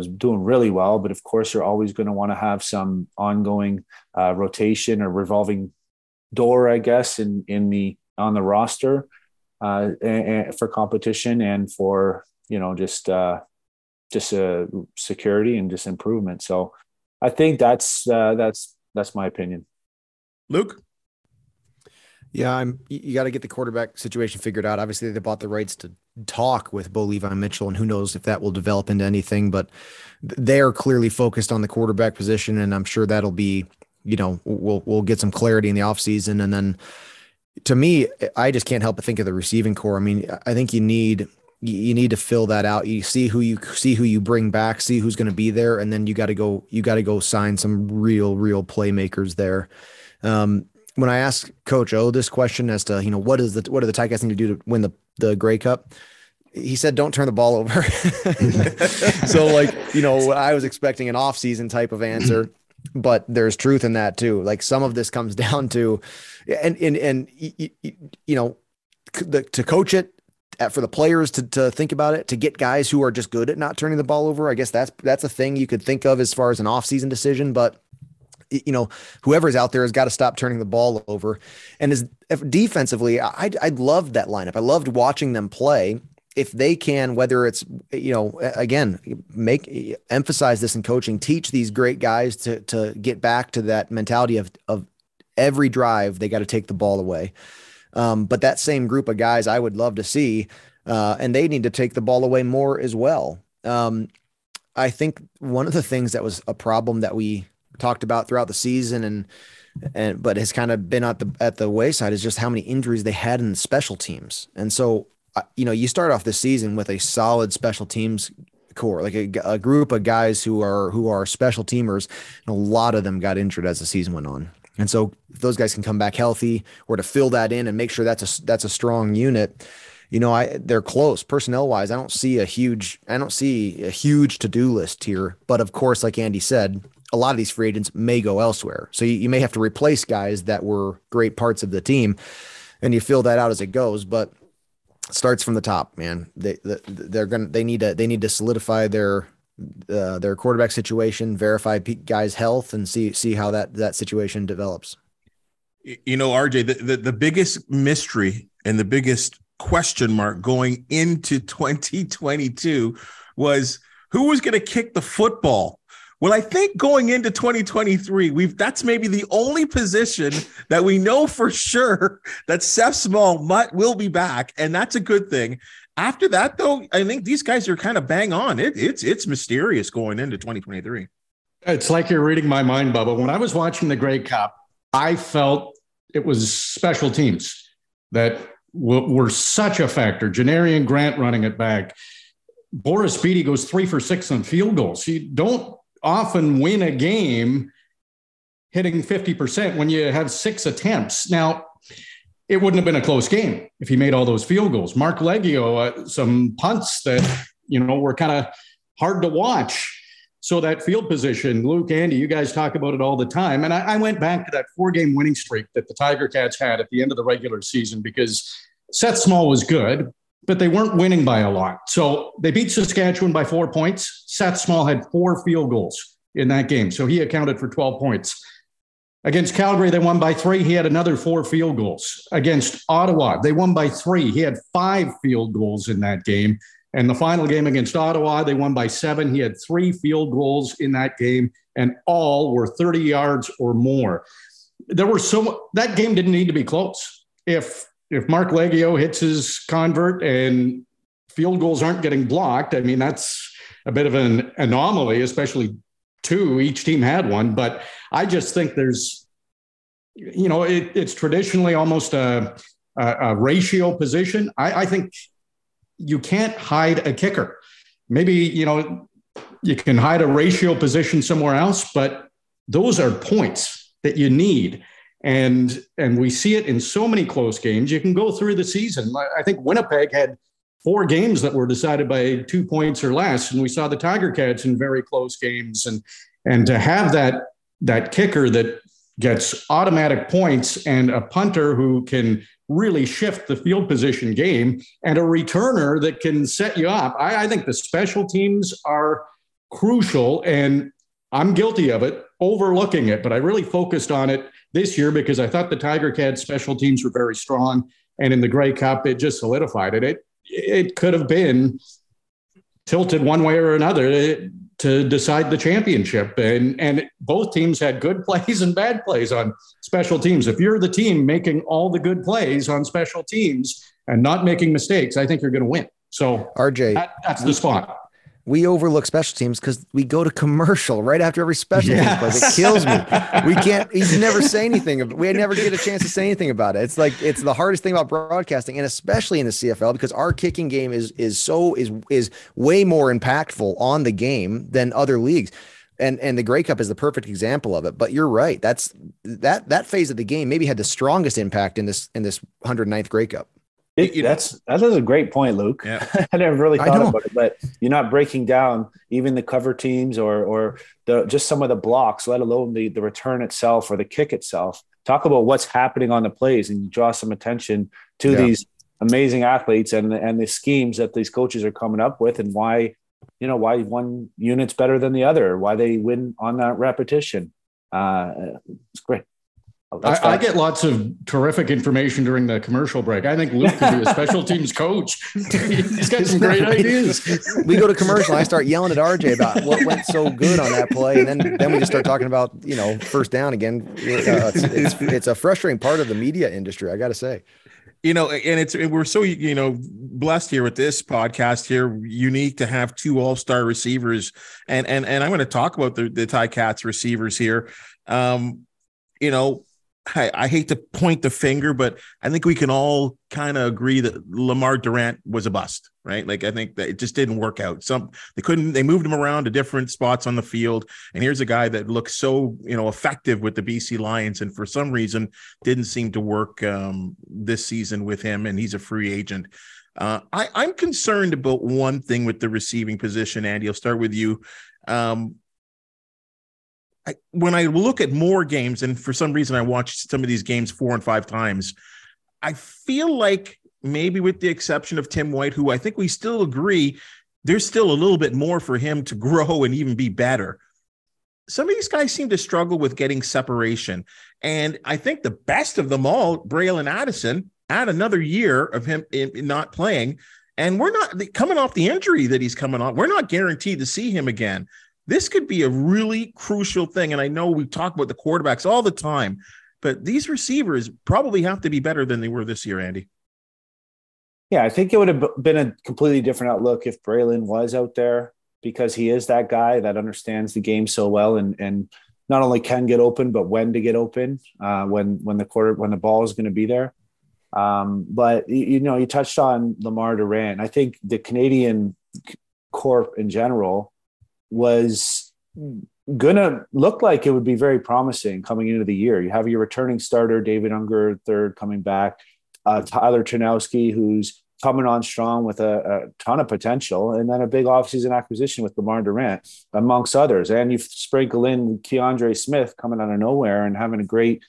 doing really well, but of course you're always going to want to have some ongoing rotation or revolving door, I guess, on the roster and for competition and for just security and just improvement. So I think that's my opinion. Luke. Yeah, you got to get the quarterback situation figured out. Obviously, they bought the rights to talk with Bo Levi Mitchell, and who knows if that will develop into anything. But they are clearly focused on the quarterback position, and I'm sure that'll be, we'll get some clarity in the offseason. And then, to me, I just can't help but think of the receiving core. I mean, I think you need to fill that out. You see who you bring back, see who's going to be there, and then you got to go sign some real playmakers there. When I asked Coach O this question as to, what do the Ticats need to do to win the Grey Cup, he said, don't turn the ball over. So I was expecting an off-season type of answer, but there's truth in that too. Like, some of this comes down to, to coach it, for the players to think about it, to get guys who are just good at not turning the ball over. I guess that's a thing you could think of as far as an off-season decision, but whoever's out there has got to stop turning the ball over. And defensively, I loved that lineup. I loved watching them play. If they can, whether it's, again, emphasize this in coaching, teach these great guys to get back to that mentality of every drive, they got to take the ball away. But that same group of guys I would love to see, and they need to take the ball away more as well. I think one of the things that was a problem that we talked about throughout the season but has kind of been at the wayside is just how many injuries they had in the special teams. And so, you start off the season with a solid special teams core, like a group of guys who are special teamers, and a lot of them got injured as the season went on. And so if those guys can come back healthy, or to fill that in and make sure that's a strong unit, they're close personnel wise. I don't see a huge to-do list here, but of course, like Andy said, a lot of these free agents may go elsewhere. So you may have to replace guys that were great parts of the team, and you fill that out as it goes. But it starts from the top, man. They need to solidify their quarterback situation, verify guys' health, and see how that situation develops. RJ, the biggest mystery and the biggest question mark going into 2022 was who was going to kick the football. Well, I think going into 2023, that's maybe the only position that we know for sure that Seth Small will be back, and that's a good thing. After that, though, I think these guys are kind of bang on. It's mysterious going into 2023. It's like you're reading my mind, Bubba. When I was watching the Grey Cup, I felt it was special teams that were such a factor. Janarian Grant running it back. Boris Beatty goes 3 for 6 on field goals. You don't often win a game hitting 50% when you have 6 attempts. Now, it wouldn't have been a close game if he made all those field goals. Mark Leggio, some punts that, were kind of hard to watch. So that field position, Luke, Andy, you guys talk about it all the time. And I went back to that 4-game winning streak that the Tiger-Cats had at the end of the regular season because Seth Small was good, but they weren't winning by a lot. So they beat Saskatchewan by 4 points. Seth Small had 4 field goals in that game, so he accounted for 12 points. Against Calgary, they won by 3. He had another 4 field goals. Against Ottawa, they won by 3. He had 5 field goals in that game. And the final game against Ottawa, they won by 7. He had 3 field goals in that game, and all were 30 yards or more. That game didn't need to be close. If Mark Leggio hits his convert and field goals aren't getting blocked, I mean, that's a bit of an anomaly, especially 2. Each team had one. But I just think there's, it's traditionally almost a ratio position. I think you can't hide a kicker. Maybe, you can hide a ratio position somewhere else, but those are points that you need. And we see it in so many close games. You can go through the season. I think Winnipeg had 4 games that were decided by 2 points or less. And we saw the Tiger-Cats in very close games. And to have that kicker that gets automatic points and a punter who can really shift the field position game and a returner that can set you up. I think the special teams are crucial, and I'm guilty of it, overlooking it, but I really focused on it this year because I thought the Tiger-Cats special teams were very strong, and in the Grey Cup, it just solidified it. It could have been tilted one way or another to decide the championship. And both teams had good plays and bad plays on special teams. If you're the team making all the good plays on special teams and not making mistakes, I think you're going to win. So RJ, that's the spot. We overlook special teams because we go to commercial right after every special team play. It kills me. You never say anything. We never get a chance to say anything about it. It's the hardest thing about broadcasting, and especially in the CFL, because our kicking game is way more impactful on the game than other leagues. And the Grey Cup is the perfect example of it. But you're right. That phase of the game maybe had the strongest impact in this 109th Grey Cup. That is a great point, Luke. Yeah. I never really thought about it, but you're not breaking down even the cover teams or just some of the blocks, let alone the return itself or the kick itself. Talk about what's happening on the plays and draw some attention to these amazing athletes and the schemes that these coaches are coming up with, and why one unit's better than the other, why they win on that repetition. It's great. I get lots of terrific information during the commercial break. I think Luke could be a special teams coach. He's got some great ideas. We go to commercial. And I start yelling at RJ about what went so good on that play, and then we just start talking about first down again. It's a frustrating part of the media industry, I got to say. And we're so blessed here with this podcast here, unique to have 2 all-star receivers, and I'm going to talk about the Ticats receivers here. I hate to point the finger, but I think we can all kind of agree that Lamar Durant was a bust, right? Like, I think that it just didn't work out. They moved him around to different spots on the field. And here's a guy that looks so, effective with the BC Lions, and for some reason didn't seem to work this season with him. And he's a free agent. I'm concerned about one thing with the receiving position, Andy. I'll start with you. When I look at more games, and for some reason I watched some of these games 4 and 5 times, I feel like maybe with the exception of Tim White, who I think we still agree there's still a little bit more for him to grow and even be better. Some of these guys seem to struggle with getting separation. And I think the best of them all, Braylon Addison, add another year of him not playing. And we're not coming off the injury that he's coming off. We're not guaranteed to see him again. This could be a really crucial thing. And I know we talk about the quarterbacks all the time, but these receivers probably have to be better than they were this year, Andy. Yeah, I think it would have been a completely different outlook if Braylon was out there, because he is that guy that understands the game so well and not only can get open, but when to get open when the ball is going to be there. But you touched on Lamar Durant. I think the Canadian Corp in general was going to look like it would be very promising coming into the year. You have your returning starter, David Unger, third, coming back, Tyler Ternowski, who's coming on strong with a ton of potential, and then a big offseason acquisition with Lamar Durant, amongst others. And you sprinkle in Keandre Smith coming out of nowhere and having a great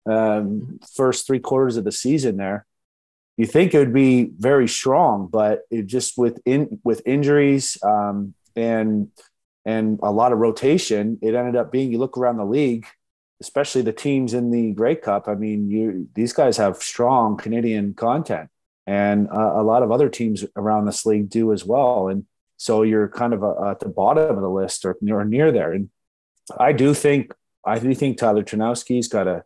first 3 quarters of the season there. You think it would be very strong, but it just with injuries and a lot of rotation, it ended up being, you look around the league, especially the teams in the Grey Cup. I mean, these guys have strong Canadian content, and a lot of other teams around this league do as well. And so you're kind of at the bottom of the list or near there. And I do think Tyler Ternowski's got a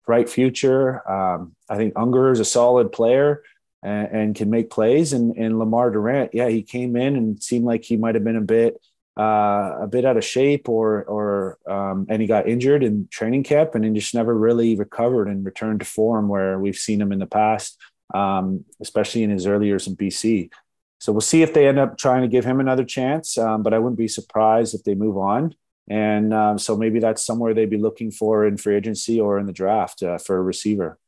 bright future. I think Unger is a solid player and can make plays. And Lamar Durant, yeah, he came in and seemed like he might have been a bit out of shape and he got injured in training camp and then just never really recovered and returned to form where we've seen him in the past, especially in his early years in BC. So we'll see if they end up trying to give him another chance, but I wouldn't be surprised if they move on. And so maybe that's somewhere they'd be looking for in free agency or in the draft for a receiver.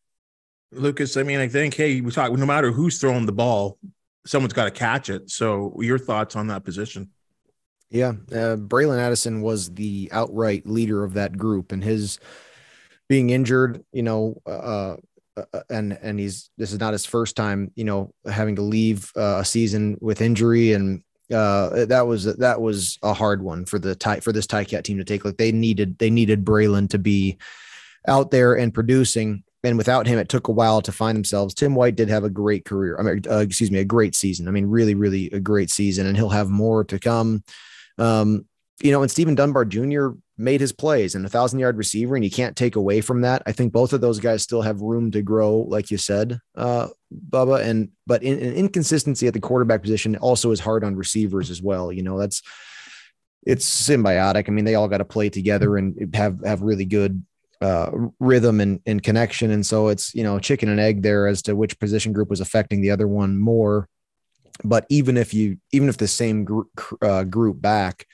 Lucas, I mean, I think, hey, we talk, no matter who's throwing the ball, someone's got to catch it. So your thoughts on that position? Yeah. Braylon Addison was the outright leader of that group, and his being injured, and this is not his first time, having to leave a season with injury. And that was a hard one for this Ticat team to take. Like they needed Braylon to be out there and producing. And without him, it took a while to find themselves. Tim White did have a great career. A great season. I mean, really, really a great season, and he'll have more to come. And Stephen Dunbar Jr. made his plays and 1,000-yard receiver, and you can't take away from that. I think both of those guys still have room to grow, like you said, Bubba. But inconsistency at the quarterback position also is hard on receivers as well. It's symbiotic. I mean, they all got to play together and have really good rhythm and connection. And so it's, chicken and egg there as to which position group was affecting the other one more. But even if the same group back,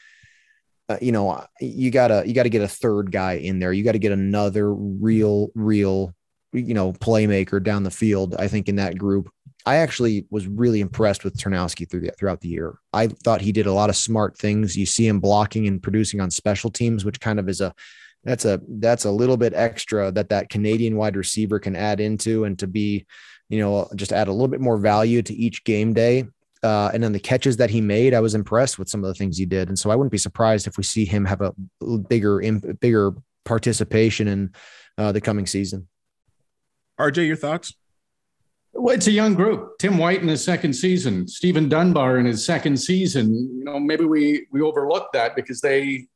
you gotta get a third guy in there. You got to get another real, playmaker down the field. I think in that group, I actually was really impressed with Ternowski throughout the year. I thought he did a lot of smart things. You see him blocking and producing on special teams, which kind of is that's a little bit extra that Canadian wide receiver can add into, and to be, just add a little bit more value to each game day. And then the catches that he made, I was impressed with some of the things he did. And so I wouldn't be surprised if we see him have a bigger participation in the coming season. RJ, your thoughts? Well, it's a young group. Tim White in his second season, Stephen Dunbar in his second season. Maybe we overlooked that because they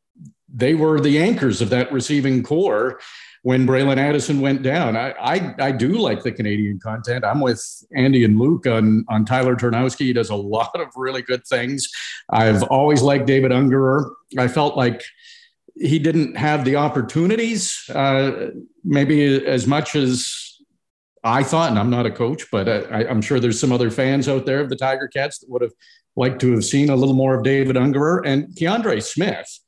were the anchors of that receiving core when Braylon Addison went down. I do like the Canadian content. I'm with Andy and Luke on Tyler Ternowski. He does a lot of really good things. I've always liked David Ungerer. I felt like he didn't have the opportunities, maybe as much as I thought, and I'm not a coach, but I'm sure there's some other fans out there of the Tiger-Cats that would have liked to have seen a little more of David Ungerer. And Keandre Smith,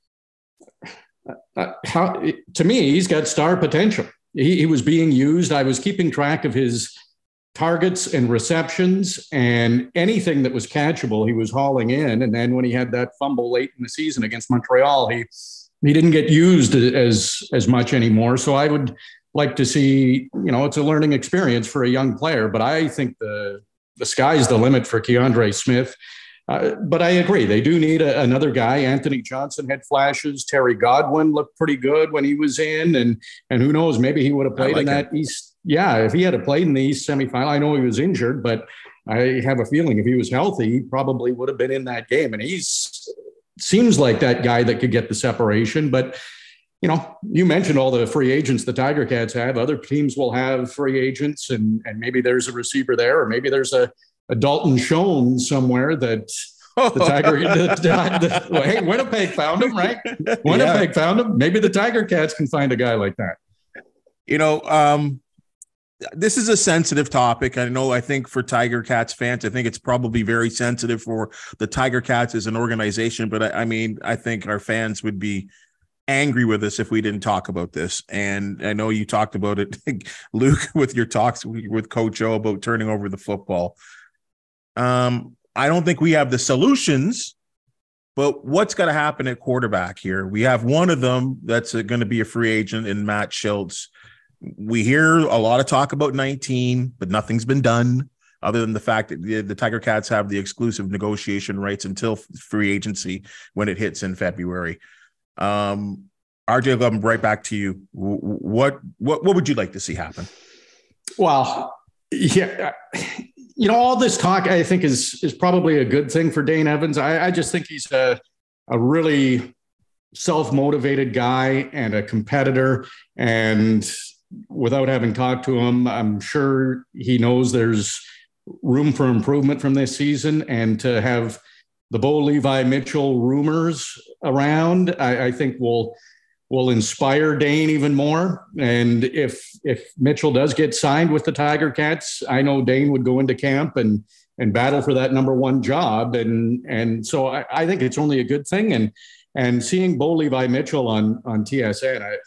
to me, he's got star potential. He was being used. I was keeping track of his targets and receptions, and anything that was catchable, he was hauling in. And then when he had that fumble late in the season against Montreal, he didn't get used as much anymore. So I would like to see, it's a learning experience for a young player, but I think the sky's the limit for Keandre Smith. But I agree, they do need another guy. Anthony Johnson had flashes. Terry Godwin looked pretty good when he was in, and who knows, maybe he would have played in that East. Yeah, if he had played in the East semifinal, I know he was injured, but I have a feeling if he was healthy, he probably would have been in that game. And seems like that guy that could get the separation. But you mentioned all the free agents the Tiger-Cats have. Other teams will have free agents, and maybe there's a receiver there, or maybe there's a Dalton Schoen somewhere that the Tiger. Hey, Winnipeg found him, right? Winnipeg found him. Maybe the Tiger-Cats can find a guy like that. This is a sensitive topic. I think for Tiger-Cats fans, I think it's probably very sensitive for the Tiger-Cats as an organization. But I think our fans would be angry with us if we didn't talk about this. And I know you talked about it, Luke, with your talks with Coach O about turning over the football. I don't think we have the solutions, but what's going to happen at quarterback here? We have one of them that's going to be a free agent in Matt Schultz. We hear a lot of talk about 19, but nothing's been done other than the fact that the Tiger-Cats have the exclusive negotiation rights until free agency when it hits in February. RJ, I'll come right back to you. What would you like to see happen? Well, yeah, all this talk I think is probably a good thing for Dane Evans. I just think he's a really self-motivated guy and a competitor. And without having talked to him, I'm sure he knows there's room for improvement from this season. And to have the Bo Levi Mitchell rumors around, I think will inspire Dane even more. And if Mitchell does get signed with the Tiger-Cats, I know Dane would go into camp and battle for that number one job. And so I think it's only a good thing. And seeing Bo Levi Mitchell on TSN,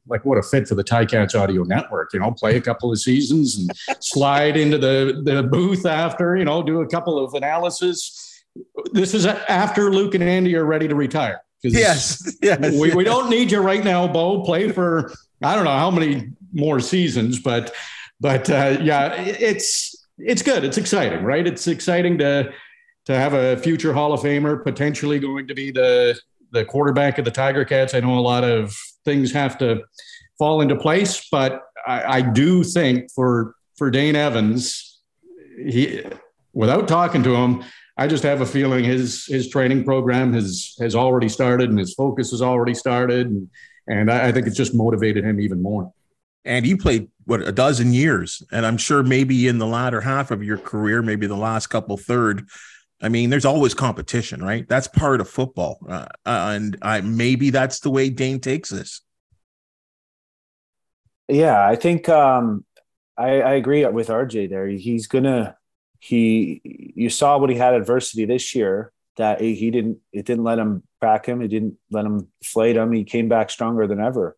what a fit for the Ticats Audio Network. Play a couple of seasons and slide into the booth after, do a couple of analysis. This is after Luke and Andy are ready to retire. Yes. We don't need you right now, Bo. Play for I don't know how many more seasons, but yeah, it's good. It's exciting, right? It's exciting to have a future Hall of Famer potentially going to be the quarterback of the Tiger-Cats. I know a lot of things have to fall into place, but I do think for Dane Evans, without talking to him, I just have a feeling his training program has already started and his focus has already started. And I think it's just motivated him even more. And you played, a dozen years. And I'm sure maybe in the latter half of your career, maybe the last couple third, there's always competition, right? That's part of football. Maybe that's the way Dane takes this. Yeah, I think I agree with RJ there. You saw when he had adversity this year that it didn't let him back him. It didn't let him deflate him. He came back stronger than ever.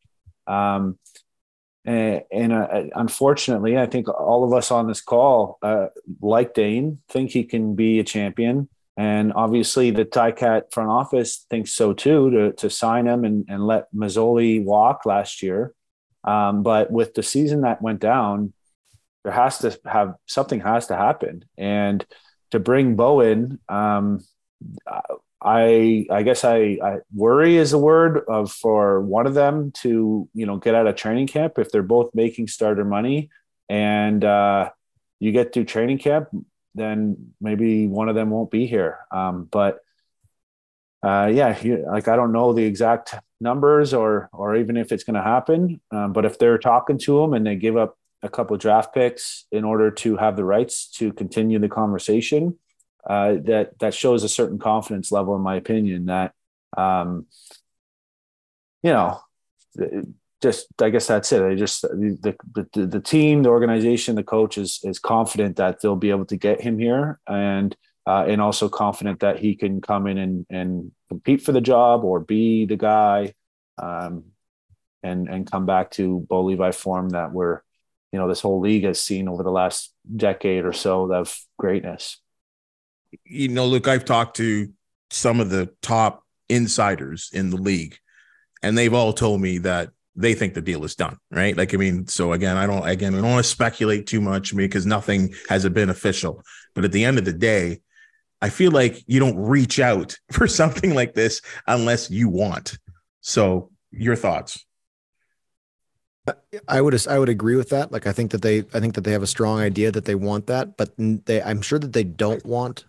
Unfortunately, I think all of us on this call, like Dane, think he can be a champion. And obviously the Ticat front office thinks so too, to sign him and let Mazzoli walk last year. But with the season that went down, something has to happen. And to bring Bo in, I guess I worry is a word for one of them to, get out of training camp. If they're both making starter money and you get through training camp, then maybe one of them won't be here. I don't know the exact numbers or even if it's going to happen. But if they're talking to him and they give up a couple of draft picks in order to have the rights to continue the conversation, that shows a certain confidence level, in my opinion, that, I guess that's it. The team, the organization, the coach is confident that they'll be able to get him here and also confident that he can come in and compete for the job or be the guy, and come back to Bo Levi form that we're this whole league has seen over the last decade or so of greatness. Luke, I've talked to some of the top insiders in the league, and they've all told me that they think the deal is done, right? So again, I don't want to speculate too much because nothing has been official. But at the end of the day, I feel like you don't reach out for something like this unless you want. So your thoughts? I would agree with that. Like, I think that they have a strong idea that they want that, but I'm sure that they don't want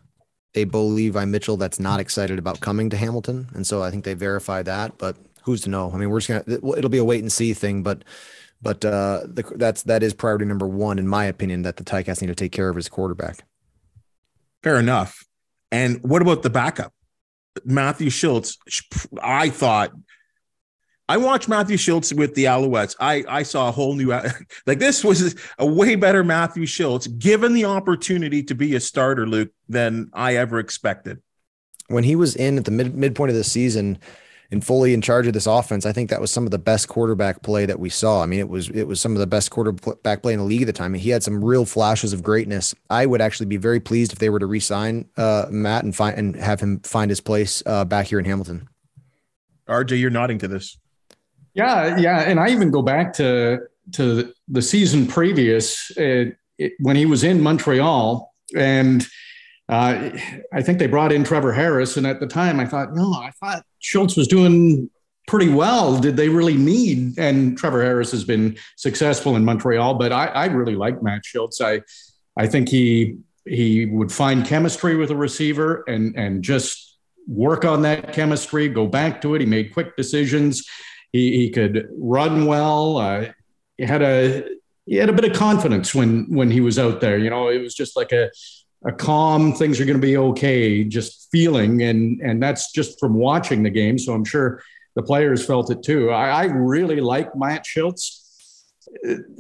a Bo Levi Mitchell that's not excited about coming to Hamilton. And so I think they verify that, but who's to know? I mean, it'll be a wait and see thing, but that is priority number one, in my opinion, that the Ticats need to take care of his quarterback. Fair enough. And what about the backup? Matthew Schultz. I watched Matthew Schultz with the Alouettes. I saw a whole new, this was a way better Matthew Schultz given the opportunity to be a starter, Luke, than I ever expected. When he was in at the midpoint of the season and fully in charge of this offense, I think that was some of the best quarterback play that we saw. I mean, it was some of the best quarterback play in the league at the time. And he had some real flashes of greatness. I would actually be very pleased if they were to re-sign Matt and have him find his place back here in Hamilton. RJ, you're nodding to this. Yeah. And I even go back to the season previous when he was in Montreal, and I think they brought in Trevor Harris. And at the time I thought Schultz was doing pretty well. Did they really need? And Trevor Harris has been successful in Montreal, but I really like Matt Schultz. I think he would find chemistry with a receiver and just work on that chemistry, go back to it. He made quick decisions. He could run well. He had a bit of confidence when he was out there. It was just like a calm, things are going to be okay, just feeling. And that's just from watching the game. So I'm sure the players felt it too. I really like Matt Schultz.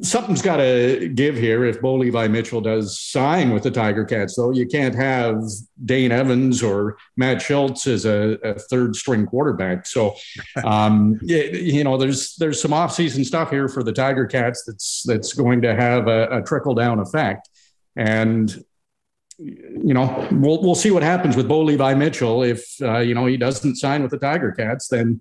Something's got to give here if Bo Levi Mitchell does sign with the Tiger-Cats, though. You can't have Dane Evans or Matt Schultz as a third string quarterback. So, there's some offseason stuff here for the Tiger-Cats that's going to have a trickle down effect. And, we'll see what happens with Bo Levi Mitchell. If, he doesn't sign with the Tiger-Cats, then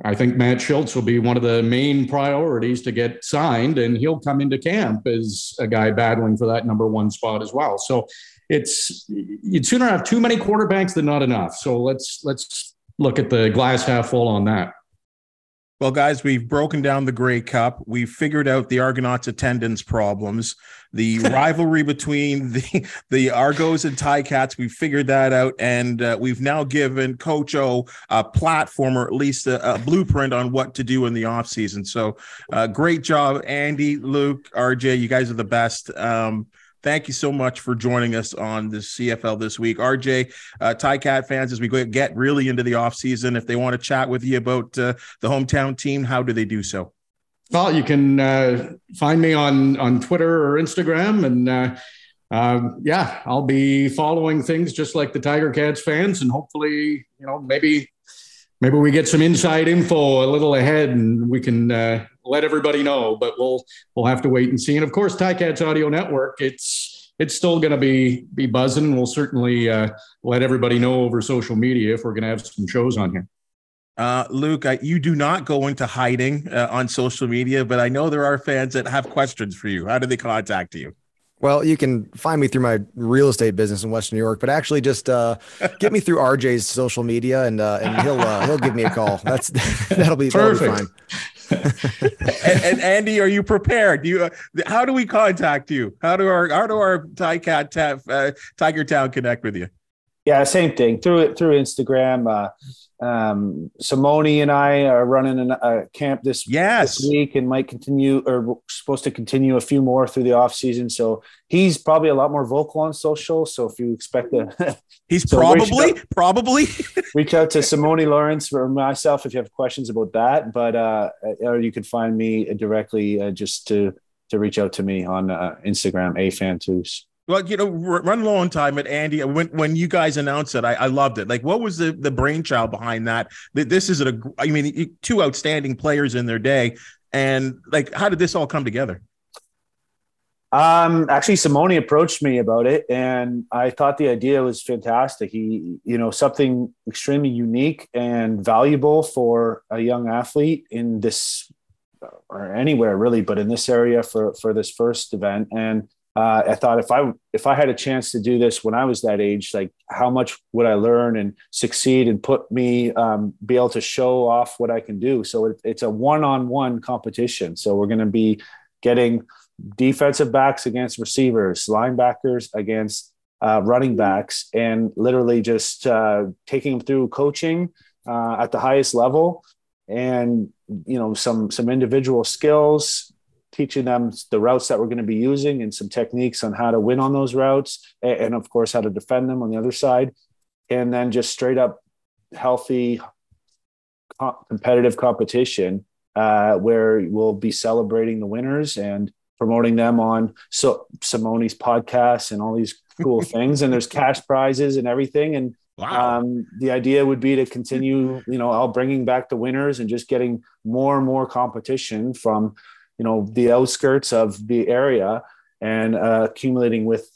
I think Matt Schultz will be one of the main priorities to get signed, and he'll come into camp as a guy battling for that number one spot as well. So you'd sooner have too many quarterbacks than not enough. So let's look at the glass half full on that. Well, guys, we've broken down the Grey Cup. We've figured out the Argonauts' attendance problems, the rivalry between the Argos and Ticats. We've figured that out, and we've now given Coach O a platform, or at least a blueprint on what to do in the offseason. So great job, Andy, Luke, RJ. You guys are the best. Thank you so much for joining us on the CFL this week. RJ, Ticat fans, as we get really into the offseason, if they want to chat with you about the hometown team, how do they do so? Well, you can find me on Twitter or Instagram. And I'll be following things just like the Tiger-Cats fans. And hopefully, maybe we get some inside info a little ahead and we can let everybody know, but we'll have to wait and see. And of course, Ticats Audio Network, it's still going to be buzzing. We'll certainly let everybody know over social media if we're going to have some shows on here. Luke, you do not go into hiding on social media, but I know there are fans that have questions for you. How do they contact you? Well, you can find me through my real estate business in Western New York, but actually just get me through RJ's social media and he'll give me a call. That'll be fine. and Andy, are you prepared? How do we contact you? How do our Tiger Town connect with you? Yeah, same thing through Instagram. Simone and I are running a camp this week and might continue, or we're supposed to continue a few more through the off season. So he's probably a lot more vocal on social. So if you expect he's probably reach out to Simone Lawrence or myself if you have questions about that. But or you can find me directly just to reach out to me on Instagram, Fantuz. Well, run low on time at Andy. When you guys announced it, I loved it. Like, what was the brainchild behind that? This is two outstanding players in their day. And like, how did this all come together? Actually, Simone approached me about it, and I thought the idea was fantastic. He, something extremely unique and valuable for a young athlete in this, or anywhere really, but in this area for this first event. And I thought if I had a chance to do this when I was that age, like how much would I learn and succeed and put me be able to show off what I can do. So it's a one-on-one competition. So we're going to be getting defensive backs against receivers, linebackers against running backs, and literally just taking them through coaching at the highest level, and some individual skills, teaching them the routes that we're going to be using and some techniques on how to win on those routes, and of course how to defend them on the other side, and then just straight up healthy competitive competition where we'll be celebrating the winners and promoting them on Simone's podcast and all these cool things. And there's cash prizes and everything. And wow. The idea would be to continue, bringing back the winners and just getting more and more competition from, the outskirts of the area, and accumulating with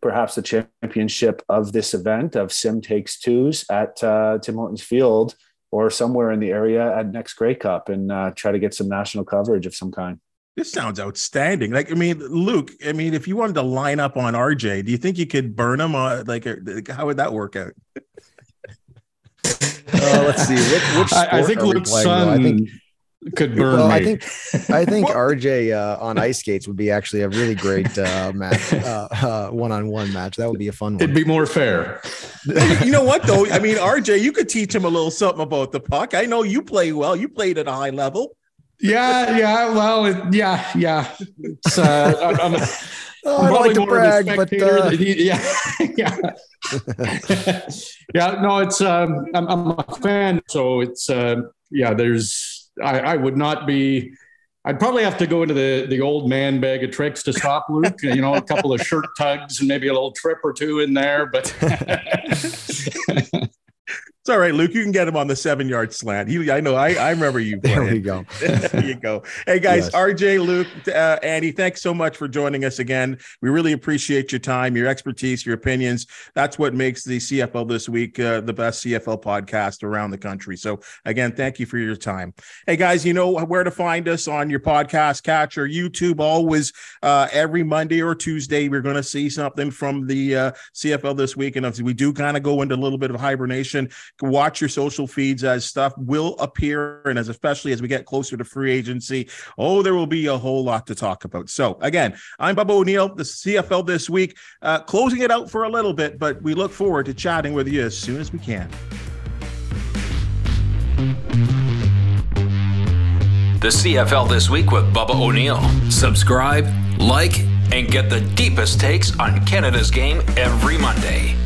perhaps the championship of this event of Sim Takes Twos at Tim Hortons Field or somewhere in the area at next Grey Cup, and try to get some national coverage of some kind. This sounds outstanding. Luke, if you wanted to line up on RJ, do you think you could burn him? How would that work out? Let's see. Which I think Luke's son could burn me. I think RJ on ice skates would be actually a really great match, one-on-one match. That would be a fun one. It'd be more fair. You know what, though? RJ, you could teach him a little something about the puck. I know you play well. You played at a high level. Yeah. Well, yeah. It's, I'm I like to brag, but yeah. Yeah. No, it's I'm a fan, so it's I would not be. I'd probably have to go into the old man bag of tricks to stop Luke. A couple of shirt tugs and maybe a little trip or two in there, but. It's all right, Luke. You can get him on the 7-yard slant. I know. I remember you playing. There we go. There you go. Hey, guys, yes. RJ, Luke, Andy, thanks so much for joining us again. We really appreciate your time, your expertise, your opinions. That's what makes the CFL This Week the best CFL podcast around the country. So, again, thank you for your time. Hey, guys, you know where to find us on your podcast catcher, YouTube. Always every Monday or Tuesday, we're going to see something from the CFL This Week. And we do kind of go into a little bit of hibernation. Watch your social feeds as stuff will appear, and especially as we get closer to free agency, there will be a whole lot to talk about. So again, I'm Bubba O'Neil, the CFL This Week, closing it out for a little bit, but we look forward to chatting with you as soon as we can. The CFL This Week with Bubba O'Neil. Subscribe, like, and get the deepest takes on Canada's game every Monday.